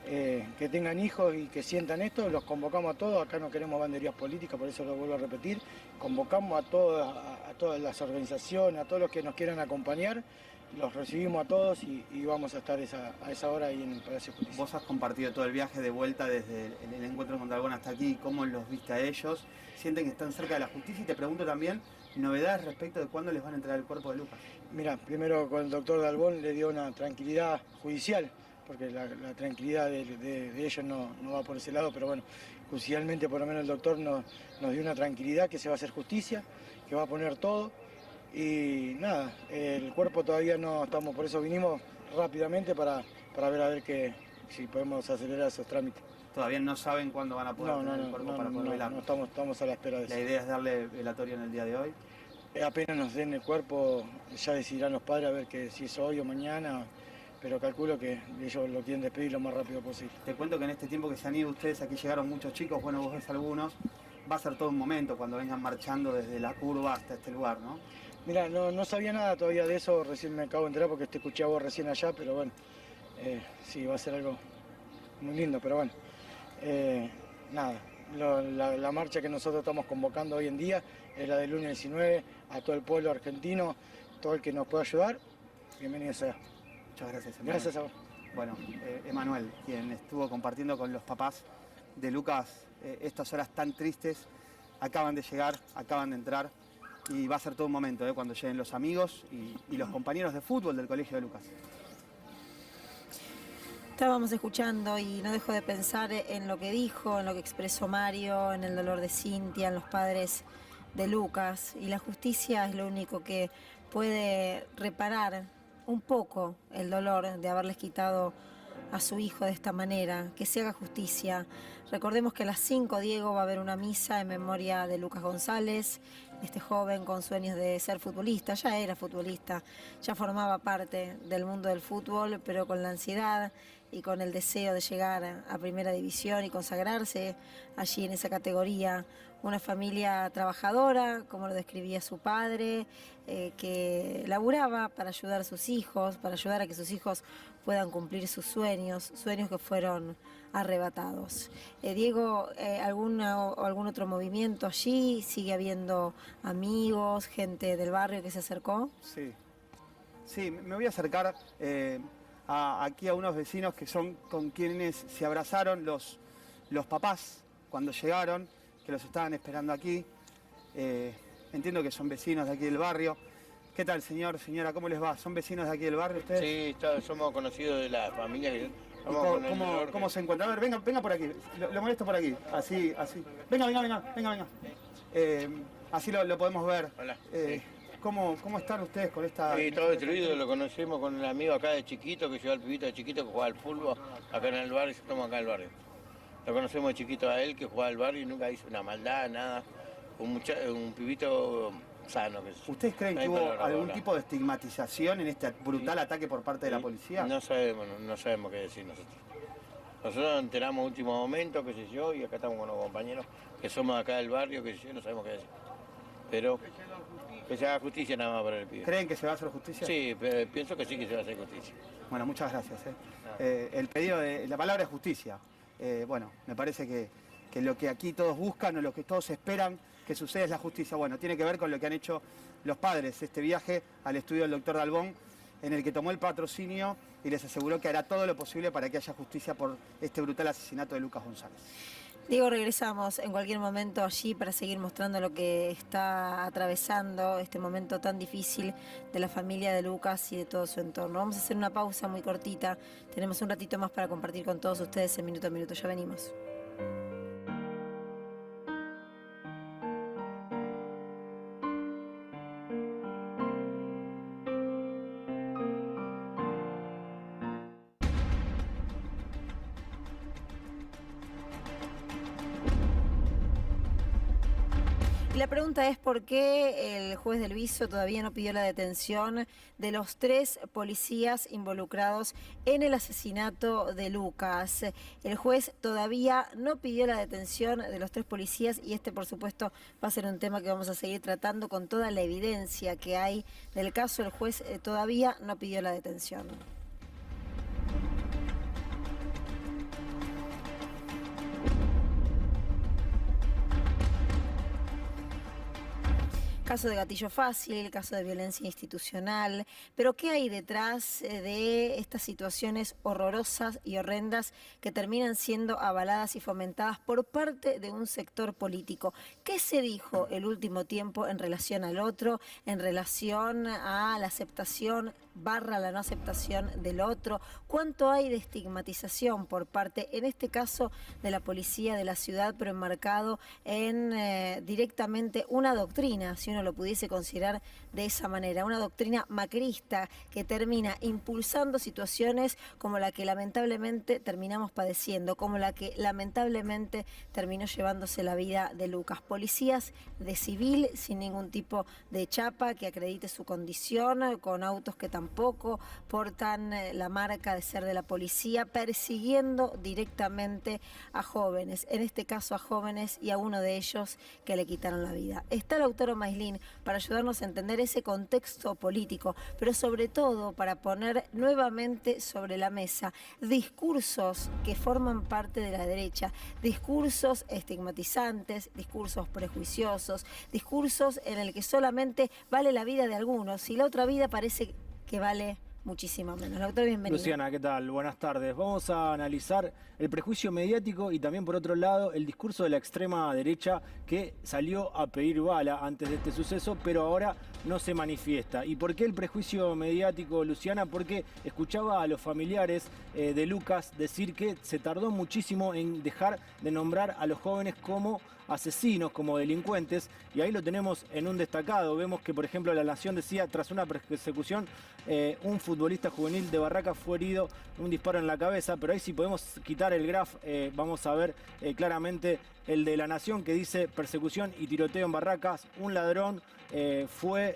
Speaker 13: que tengan hijos y que sientan esto, los convocamos a todos. Acá no queremos banderías políticas, por eso lo vuelvo a repetir, convocamos a todas las organizaciones, a todos los que nos quieran acompañar. Los recibimos a todos y vamos a estar a esa hora ahí en el Palacio de Justicia.
Speaker 9: Vos has compartido todo el viaje de vuelta desde el encuentro con Dalbón hasta aquí. ¿Cómo los viste a ellos? ¿Sienten que están cerca de la justicia? Y te pregunto también novedades respecto de cuándo les van a entregar el cuerpo de Lucas.
Speaker 13: Mira, primero con el doctor Dalbón le dio una tranquilidad judicial, porque la tranquilidad de ellos no va por ese lado, pero bueno, judicialmente por lo menos el doctor nos dio una tranquilidad que se va a hacer justicia, que va a poner todo. Y nada, el cuerpo todavía no estamos, por eso vinimos rápidamente para ver si podemos acelerar esos trámites.
Speaker 9: Todavía no saben cuándo van a poder tener el cuerpo para poder velar.
Speaker 13: No, estamos a la espera de eso.
Speaker 9: ¿La idea es darle velatorio en el día de hoy?
Speaker 13: Apenas nos den el cuerpo, ya decidirán los padres a ver si es hoy o mañana, pero calculo que ellos lo quieren despedir lo más rápido posible.
Speaker 9: Te cuento que en este tiempo que se han ido ustedes, aquí llegaron muchos chicos, bueno, vos ves algunos, va a ser todo un momento cuando vengan marchando desde la curva hasta este lugar, ¿no?
Speaker 13: Mira, no sabía nada todavía de eso, recién me acabo de enterar porque te escuché a vos recién allá, pero bueno, sí, va a ser algo muy lindo, pero bueno, nada, la marcha que nosotros estamos convocando hoy en día es la del lunes 19, a todo el pueblo argentino, todo el que nos pueda ayudar, bienvenido sea.
Speaker 9: Muchas gracias, Emanuel.
Speaker 13: Gracias a vos.
Speaker 9: Bueno, Emanuel, quien estuvo compartiendo con los papás de Lucas estas horas tan tristes, acaban de llegar, acaban de entrar. y va a ser todo un momento cuando lleguen los amigos y los compañeros de fútbol del colegio de Lucas.
Speaker 1: Estábamos escuchando y no dejo de pensar en lo que dijo, en lo que expresó Mario, en el dolor de Cintia, en los padres de Lucas. Y la justicia es lo único que puede reparar un poco el dolor de haberles quitado a su hijo de esta manera, que se haga justicia. Recordemos que a las 5, Diego, va a haber una misa en memoria de Lucas González, este joven con sueños de ser futbolista. Ya era futbolista, ya formaba parte del mundo del fútbol, pero con la ansiedad y con el deseo de llegar a Primera División y consagrarse allí en esa categoría. Una familia trabajadora, como lo describía su padre, que laburaba para ayudar a sus hijos, para ayudar a que sus hijos puedan cumplir sus sueños, sueños que fueron arrebatados. Diego, ¿algún otro movimiento allí? ¿Sigue habiendo amigos, gente del barrio que se acercó?
Speaker 9: Sí, me voy a acercar aquí a unos vecinos que son con quienes se abrazaron los papás cuando llegaron, que los estaban esperando aquí. Entiendo que son vecinos de aquí del barrio. ¿Qué tal, señora? ¿Cómo les va? ¿Son vecinos de aquí del barrio ustedes?
Speaker 14: Sí, somos conocidos de la familia.
Speaker 9: ¿Cómo se encuentra? A ver, venga por aquí. Lo molesto por aquí. Así. Venga. Así lo podemos ver.
Speaker 14: Hola.
Speaker 9: ¿Cómo están ustedes con esta...?
Speaker 14: Sí, todo destruido, lo conocemos con un amigo acá de chiquito, que llevó al pibito de chiquito que jugaba al fútbol acá en el barrio, estamos acá en el barrio. Lo conocemos de chiquito a él, que jugaba al barrio y nunca hizo una maldad, nada. Un pibito sano.
Speaker 9: ¿Ustedes creen que hubo algún tipo de estigmatización en este brutal ataque por parte de la policía?
Speaker 14: No sabemos qué decir nosotros. Nosotros nos enteramos último momento, qué sé yo, y acá estamos con los compañeros que somos acá del barrio, qué sé yo, no sabemos qué decir. Pero que se haga justicia nada más para el pibe.
Speaker 9: ¿Creen que se va a hacer justicia?
Speaker 14: Sí, pero pienso que sí que se va a hacer justicia.
Speaker 9: Bueno, muchas gracias. El pedido de la palabra es justicia. Bueno, me parece que lo que aquí todos buscan o lo que todos esperan que suceda es la justicia. Bueno, tiene que ver con lo que han hecho los padres, este viaje al estudio del doctor Dalbón, en el que tomó el patrocinio y les aseguró que hará todo lo posible para que haya justicia por este brutal asesinato de Lucas González.
Speaker 1: Diego, regresamos en cualquier momento allí para seguir mostrando lo que está atravesando este momento tan difícil de la familia de Lucas y de todo su entorno. Vamos a hacer una pausa muy cortita. Tenemos un ratito más para compartir con todos ustedes en Minuto a Minuto. Ya venimos. La pregunta es por qué el juez del Viso todavía no pidió la detención de los 3 policías involucrados en el asesinato de Lucas. El juez todavía no pidió la detención de los 3 policías y por supuesto va a ser un tema que vamos a seguir tratando con toda la evidencia que hay del caso. El juez todavía no pidió la detención. Caso de gatillo fácil, caso de violencia institucional, pero ¿qué hay detrás de estas situaciones horrorosas y horrendas que terminan siendo avaladas y fomentadas por parte de un sector político? ¿Qué se dijo el último tiempo en relación al otro, en relación a la aceptación / la no aceptación del otro? ¿Cuánto hay de estigmatización por parte, en este caso, de la policía de la ciudad, pero enmarcado en directamente una doctrina, si uno lo pudiese considerar de esa manera, una doctrina macrista que termina impulsando situaciones como la que lamentablemente terminamos padeciendo, como la que lamentablemente terminó llevándose la vida de Lucas? Policías de civil sin ningún tipo de chapa que acredite su condición, con autos que tampoco portan la marca de ser de la policía, persiguiendo directamente a jóvenes, en este caso a jóvenes y a uno de ellos que le quitaron la vida. Está Lautaro Maislin para ayudarnos a entender ese contexto político, pero sobre todo para poner nuevamente sobre la mesa discursos que forman parte de la derecha, discursos estigmatizantes, discursos prejuiciosos, discursos en el que solamente vale la vida de algunos y la otra vida parece que vale muchísimo menos. Doctor, bienvenido.
Speaker 15: Luciana, ¿qué tal? Buenas tardes. Vamos a analizar el prejuicio mediático y también, por otro lado, el discurso de la extrema derecha que salió a pedir bala antes de este suceso, pero ahora no se manifiesta. ¿Y por qué el prejuicio mediático, Luciana? Porque escuchaba a los familiares de Lucas decir que se tardó muchísimo en dejar de nombrar a los jóvenes como asesinos, como delincuentes, y ahí lo tenemos en un destacado. Vemos que, por ejemplo, La Nación decía, tras una persecución, un futbolista juvenil de Barracas fue herido, un disparo en la cabeza, pero ahí si podemos quitar el graf, vamos a ver claramente el de La Nación, que dice persecución y tiroteo en Barracas, un ladrón fue,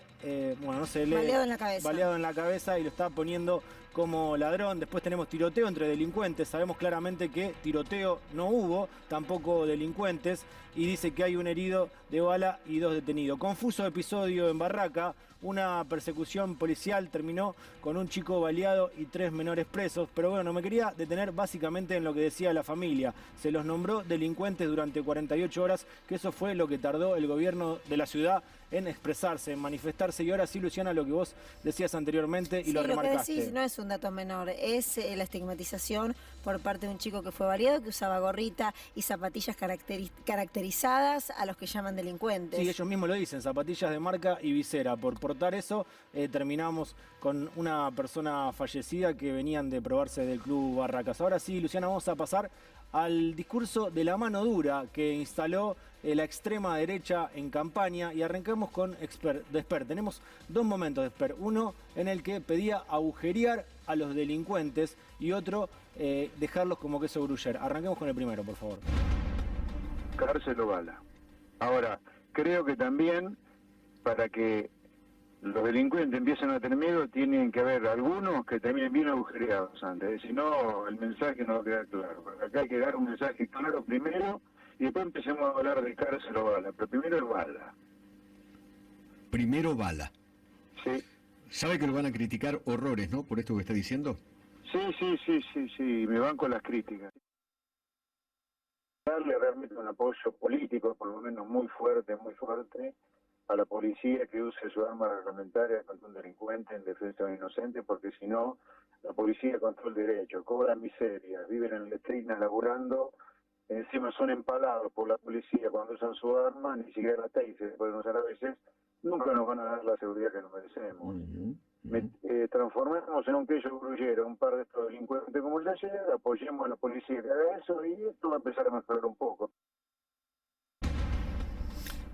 Speaker 15: bueno, no se lee, baleado en la cabeza y lo está poniendo como ladrón. Después tenemos tiroteo entre delincuentes. Sabemos claramente que tiroteo no hubo, tampoco delincuentes. Y dice que hay un herido de bala y 2 detenidos. Confuso episodio en Barraca. Una persecución policial terminó con un chico baleado y 3 menores presos. Pero bueno, me quería detener básicamente en lo que decía la familia. Se los nombró delincuentes durante 48 horas, que eso fue lo que tardó el gobierno de la ciudad en expresarse, en manifestarse. Y ahora sí, Luciana, lo que vos decías anteriormente y
Speaker 1: sí,
Speaker 15: lo remarcaste.
Speaker 1: Lo que decís no es un dato menor, es la estigmatización por parte de un chico que fue baleado, que usaba gorrita y zapatillas caracterizadas a los que llaman delincuentes.
Speaker 15: Sí, ellos mismos lo dicen, zapatillas de marca y visera. Por portar eso, terminamos con una persona fallecida que venían de probarse del club Barracas. Ahora sí, Luciana, vamos a pasar al discurso de la mano dura que instaló la extrema derecha en campaña, y arrancamos con de Esper. Tenemos 2 momentos de Esper, uno en el que pedía agujerear a los delincuentes y otro dejarlos como queso gruyer. Arranquemos con el primero, por favor.
Speaker 16: Cárcel o bala. Ahora, creo que también para que los delincuentes empiecen a tener miedo, tienen que haber algunos que terminen bien agujereados antes, si no el mensaje no va a quedar claro. Acá hay que dar un mensaje claro primero y después empecemos a hablar de cárcel o bala, pero primero es bala.
Speaker 17: Primero bala.
Speaker 16: Sí.
Speaker 17: ¿Sabe que lo van a criticar horrores, no? Por esto que está diciendo.
Speaker 16: Sí, me banco las críticas. Darle realmente un apoyo político, por lo menos muy fuerte, a la policía que use su arma reglamentaria contra un delincuente en defensa de un inocente, porque si no, la policía controla el derecho, cobran miseria, viven en letrinas laburando, encima son empalados por la policía cuando usan su arma, ni siquiera la taser pueden usar a veces, nunca nos van a dar la seguridad que nos merecemos. Transformemos en un queso grullero un par de estos delincuentes como el de ayer, apoyemos a la policía que haga eso y esto va a empezar a mejorar un poco.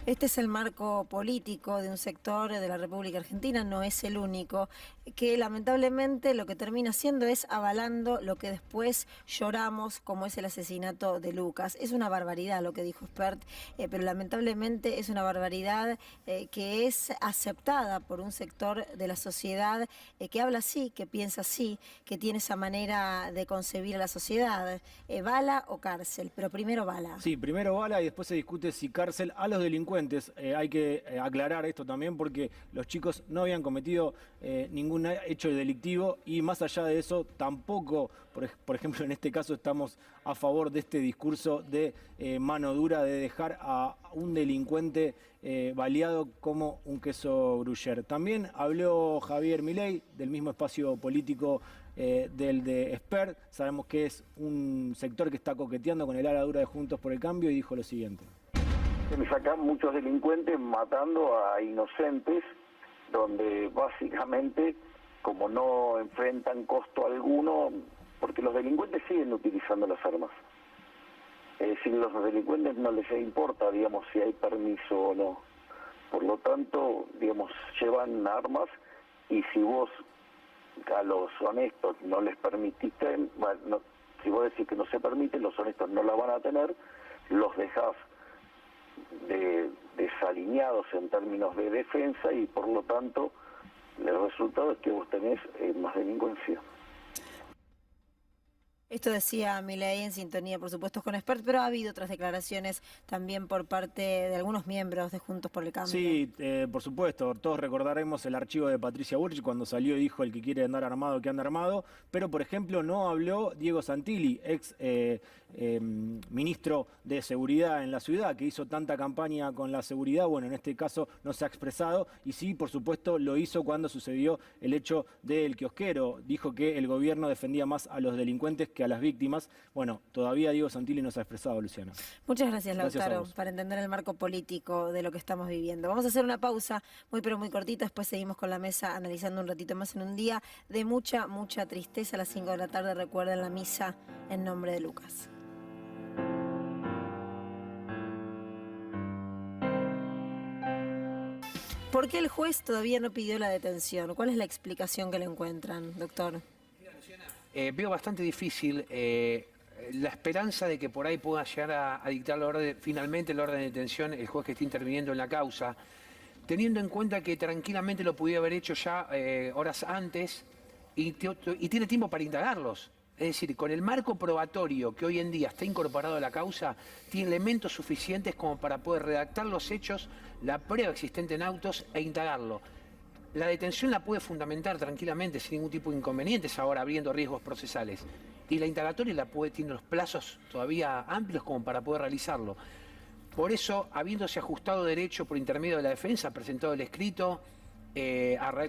Speaker 1: Este es el marco político de un sector de la República Argentina, no es el único, que lamentablemente lo que termina haciendo es avalando lo que después lloramos, como es el asesinato de Lucas. Es una barbaridad lo que dijo Espert, pero lamentablemente es una barbaridad que es aceptada por un sector de la sociedad que habla así, que piensa así, que tiene esa manera de concebir a la sociedad. Bala o cárcel, pero primero bala.
Speaker 15: Sí, primero bala y después se discute si cárcel a los delincuentes. Hay que aclarar esto también porque los chicos no habían cometido ningún hecho delictivo y más allá de eso tampoco, por ejemplo en este caso estamos a favor de este discurso de mano dura, de dejar a un delincuente baleado como un queso gruyer. También habló Javier Milei del mismo espacio político del de Espert. Sabemos que es un sector que está coqueteando con el ala dura de Juntos por el Cambio y dijo lo siguiente.
Speaker 18: Acá muchos delincuentes matando a inocentes, donde básicamente, como no enfrentan costo alguno, porque los delincuentes siguen utilizando las armas. Es decir, a los delincuentes no les importa, digamos, si hay permiso o no. Por lo tanto, digamos, llevan armas y si vos a los honestos no les permitiste, bueno, si vos decís que no se permite, los honestos no la van a tener, los dejás desalineados en términos de defensa y por lo tanto el resultado es que vos tenés más delincuencia.
Speaker 1: Esto decía Milei en sintonía, por supuesto, con Expert, pero ha habido otras declaraciones también por parte de algunos miembros de Juntos por el Cambio.
Speaker 15: Sí, por supuesto, todos recordaremos el archivo de Patricia Bullrich cuando salió y dijo el que quiere andar armado, que anda armado, pero por ejemplo no habló Diego Santilli, ex ministro de Seguridad en la ciudad, que hizo tanta campaña con la seguridad. Bueno, en este caso no se ha expresado y sí, por supuesto, lo hizo cuando sucedió el hecho del kiosquero. Dijo que el gobierno defendía más a los delincuentes que a las víctimas. Bueno, todavía Diego Santilli no se ha expresado, Luciana.
Speaker 1: Muchas gracias, Lautaro,
Speaker 15: Gracias
Speaker 1: para entender el marco político de lo que estamos viviendo. Vamos a hacer una pausa muy pero muy cortita, después seguimos con la mesa analizando un ratito más en un día de mucha tristeza. A las 5 de la tarde recuerden la misa en nombre de Lucas. ¿Por qué el juez todavía no pidió la detención? ¿Cuál es la explicación que le encuentran, doctor?
Speaker 3: Veo bastante difícil la esperanza de que por ahí pueda llegar a dictar la orden, finalmente la orden de detención el juez que está interviniendo en la causa, teniendo en cuenta que tranquilamente lo pudiera haber hecho ya horas antes y tiene tiempo para indagarlos. Es decir, con el marco probatorio que hoy en día está incorporado a la causa, tiene elementos suficientes como para poder redactar los hechos, la prueba existente en autos e indagarlo. La detención la puede fundamentar tranquilamente sin ningún tipo de inconvenientes, ahora abriendo riesgos procesales. Y la indagatoria tiene los plazos todavía amplios como para poder realizarlo. Por eso, habiéndose ajustado derecho por intermedio de la defensa, presentado el escrito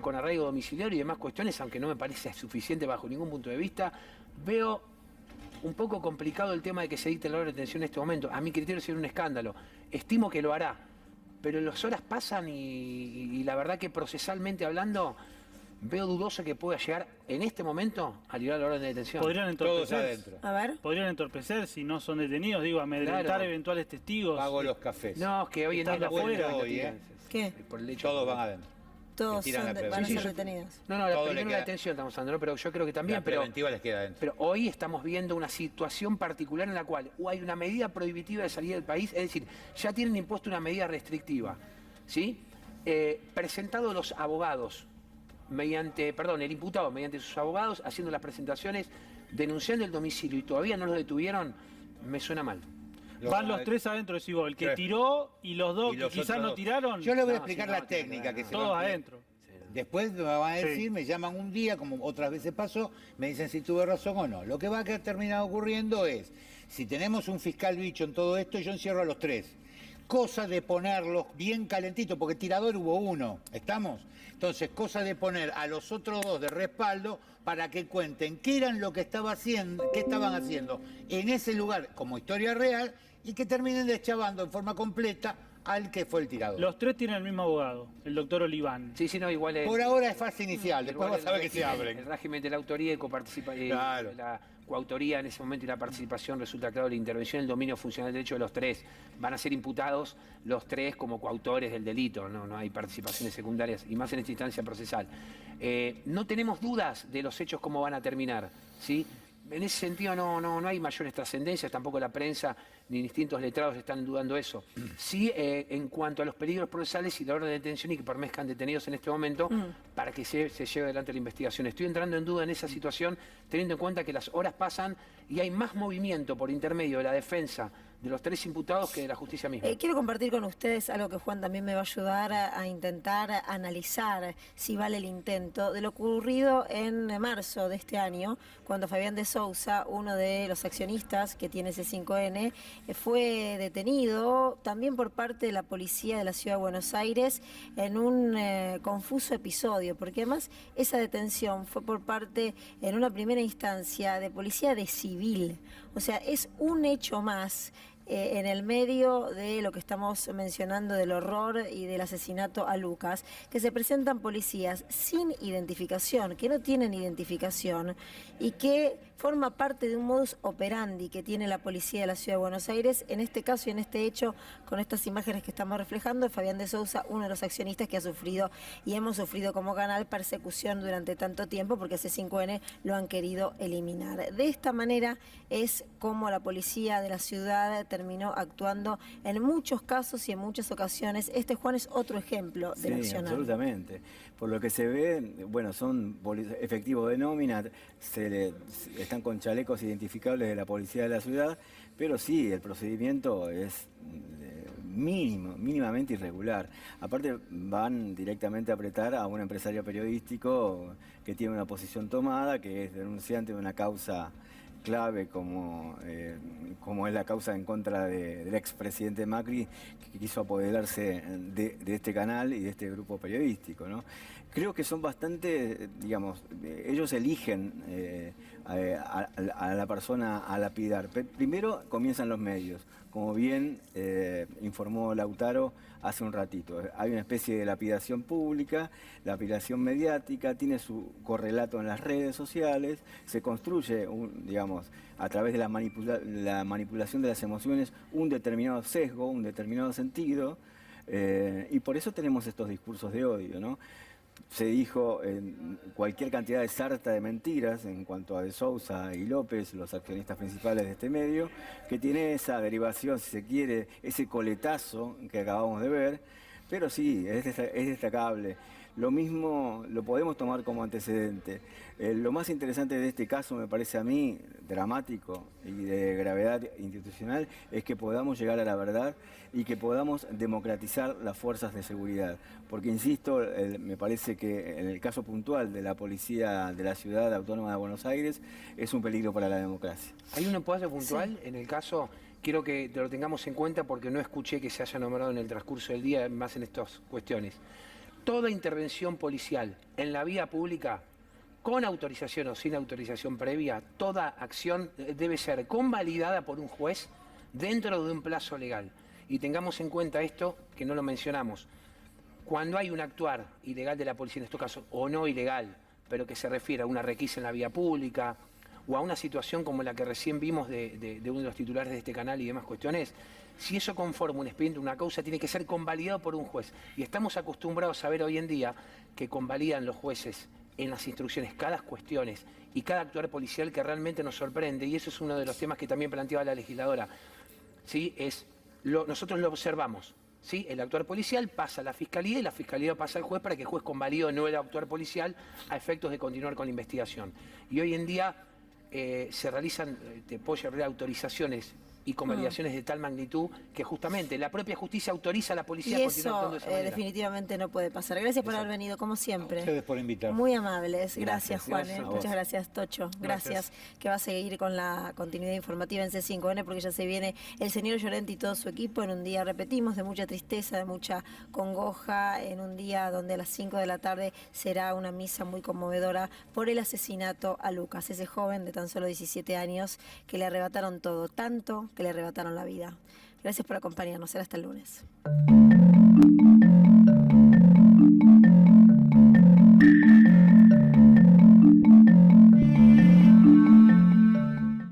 Speaker 3: con arraigo domiciliario y demás cuestiones, aunque no me parece suficiente bajo ningún punto de vista, veo un poco complicado el tema de que se dicte la orden de detención en este momento. A mi criterio sería un escándalo. Estimo que lo hará, pero las horas pasan y la verdad que procesalmente hablando veo dudoso que pueda llegar en este momento a liberar la orden de detención.
Speaker 2: Podrían entorpecer.
Speaker 3: Todos adentro.
Speaker 1: A ver.
Speaker 2: Podrían entorpecer si no son detenidos, digo, amedrentar
Speaker 3: Claro.
Speaker 2: eventuales testigos.
Speaker 4: Pago los cafés.
Speaker 3: No, es que hoy en día
Speaker 2: Están
Speaker 3: la pueden
Speaker 2: afuera.
Speaker 4: hoy,
Speaker 1: ¿Qué?
Speaker 3: por el hecho
Speaker 4: Todos van adentro.
Speaker 1: Todos
Speaker 4: tiran la
Speaker 1: van a
Speaker 4: preventiva.
Speaker 1: ser detenidos.
Speaker 3: No, la
Speaker 4: Todo le
Speaker 3: primera
Speaker 4: queda-
Speaker 3: detención estamos hablando, ¿no? Pero yo creo que también,
Speaker 4: La preventiva les queda adentro.
Speaker 3: pero hoy estamos viendo una situación particular en la cual hay una medida prohibitiva de salir del país, es decir, ya tienen impuesto una medida restrictiva, ¿sí? Presentado los abogados, el imputado mediante sus abogados, haciendo las presentaciones, denunciando el domicilio y todavía no los detuvieron, me suena mal.
Speaker 2: Van los tres adentro, decís vos, el que
Speaker 3: Tres.
Speaker 2: tiró y los dos
Speaker 4: Y
Speaker 2: que
Speaker 4: los
Speaker 2: quizás
Speaker 4: otros
Speaker 2: no
Speaker 4: dos.
Speaker 2: tiraron.
Speaker 4: Yo les voy a
Speaker 3: No,
Speaker 4: explicar
Speaker 3: sí,
Speaker 4: la
Speaker 3: no,
Speaker 4: técnica que se
Speaker 2: Todos
Speaker 4: va a
Speaker 2: adentro.
Speaker 4: Después me van a decir,
Speaker 2: Sí.
Speaker 4: me llaman un día, como otras veces pasó, me dicen si tuve razón o no. Lo que va a terminar ocurriendo es, si tenemos un fiscal bicho en todo esto, yo encierro a los tres. Cosa de ponerlos bien calentitos, porque tirador hubo uno, ¿estamos? Entonces, cosa de poner a los otros dos de respaldo para que cuenten qué eran lo que estaban haciendo en ese lugar como historia real y que terminen deschavando en forma completa al que fue el tirador.
Speaker 2: Los tres tienen el mismo abogado, el doctor Oliván.
Speaker 3: Sí, no, igual es...
Speaker 4: Por ahora es fase inicial, después
Speaker 3: Igual
Speaker 4: vas a ver que se
Speaker 3: régimen-
Speaker 4: abren.
Speaker 3: El régimen de la autoría y
Speaker 4: Claro.
Speaker 3: la coautoría en ese momento y la participación resulta claro la intervención, el dominio funcional del derecho de los tres. Van a ser imputados los tres como coautores del delito, no hay participaciones secundarias y más en esta instancia procesal. No tenemos dudas de los hechos cómo van a terminar, ¿sí? En ese sentido no hay mayores trascendencias, tampoco la prensa ni distintos letrados están dudando eso. Sí, en cuanto a los peligros procesales y la orden de detención y que permanezcan detenidos en este momento para que se lleve adelante la investigación. Estoy entrando en duda en esa situación teniendo en cuenta que las horas pasan y hay más movimiento por intermedio de la defensa de los tres imputados que de la justicia misma.
Speaker 1: Quiero compartir con ustedes algo que Juan también me va a ayudar a intentar analizar si vale el intento de lo ocurrido en marzo de este año, cuando Fabián de Sousa, uno de los accionistas que tiene C5N, fue detenido también por parte de la policía de la Ciudad de Buenos Aires en un confuso episodio, porque además esa detención fue por parte, en una primera instancia, de policía de civil. O sea, es un hecho más en el medio de lo que estamos mencionando del horror y del asesinato a Lucas, que se presentan policías sin identificación, que no tienen identificación y que forma parte de un modus operandi que tiene la policía de la Ciudad de Buenos Aires, en este caso y en este hecho, con estas imágenes que estamos reflejando, Fabián de Sousa, uno de los accionistas que ha sufrido y hemos sufrido como canal persecución durante tanto tiempo porque C5N lo han querido eliminar. De esta manera es como la policía de la ciudad termina terminó actuando en muchos casos y en muchas ocasiones. Este Juan es otro ejemplo del
Speaker 6: Sí,
Speaker 1: accionar.
Speaker 6: absolutamente. Por lo que se ve, bueno, son efectivos de nómina, están con chalecos identificables de la policía de la ciudad, pero sí, el procedimiento es mínimamente irregular. Aparte van directamente a apretar a un empresario periodístico que tiene una posición tomada, que es denunciante de una causa clave como es la causa en contra del expresidente Macri, que quiso apoderarse de este canal y de este grupo periodístico, ¿no? Creo que son bastante, digamos, ellos eligen a la persona a lapidar. Primero comienzan los medios, como bien informó Lautaro hace un ratito. Hay una especie de lapidación pública, lapidación mediática, tiene su correlato en las redes sociales, se construye, digamos, a través de la manipulación de las emociones, un determinado sesgo, un determinado sentido, y por eso tenemos estos discursos de odio, ¿no? Se dijo cualquier cantidad de sarta de mentiras en cuanto a De Sousa y López, los accionistas principales de este medio, que tiene esa derivación, si se quiere, ese coletazo que acabamos de ver, pero sí, es destacable. Lo mismo lo podemos tomar como antecedente. Lo más interesante de este caso, me parece a mí, dramático y de gravedad institucional, es que podamos llegar a la verdad y que podamos democratizar las fuerzas de seguridad. Porque, insisto, me parece que en el caso puntual de la policía de la Ciudad Autónoma de Buenos Aires es un peligro para la democracia.
Speaker 3: Hay un punto puntual en el caso, quiero que lo tengamos en cuenta porque no escuché que se haya nombrado en el transcurso del día, más en estas cuestiones. Toda intervención policial en la vía pública, con autorización o sin autorización previa, toda acción debe ser convalidada por un juez dentro de un plazo legal. Y tengamos en cuenta esto, que no lo mencionamos. Cuando hay un actuar ilegal de la policía, en este caso, o no ilegal, pero que se refiere a una requisa en la vía pública, o a una situación como la que recién vimos de uno de los titulares de este canal y demás cuestiones, si eso conforma un expediente, una causa, tiene que ser convalidado por un juez. Y estamos acostumbrados a ver hoy en día que convalidan los jueces en las instrucciones cada cuestión y cada actuar policial que realmente nos sorprende, y eso es uno de los temas que también planteaba la legisladora. ¿Sí? Nosotros lo observamos. ¿Sí? El actuar policial pasa a la Fiscalía y la Fiscalía pasa al juez para que el juez convalide o no el actuar policial a efectos de continuar con la investigación. Y hoy en día se realizan autorizaciones y convalidaciones de tal magnitud que justamente la propia justicia autoriza a la policía
Speaker 1: y
Speaker 3: a continuar actuando de esa manera.
Speaker 1: Definitivamente no puede pasar. Gracias por haber venido, como siempre.
Speaker 4: A ustedes por invitar.
Speaker 1: Muy amables. Gracias, Juan.
Speaker 4: Gracias
Speaker 1: Muchas gracias, Tocho. Gracias. Que va a seguir con la continuidad informativa en C5N porque ya se viene el señor Llorente y todo su equipo en un día, repetimos, de mucha tristeza, de mucha congoja, en un día donde a las 5 de la tarde será una misa muy conmovedora por el asesinato a Lucas, ese joven de tan solo 17 años que le arrebataron todo, tanto que le arrebataron la vida. Gracias por acompañarnos. Será hasta el lunes.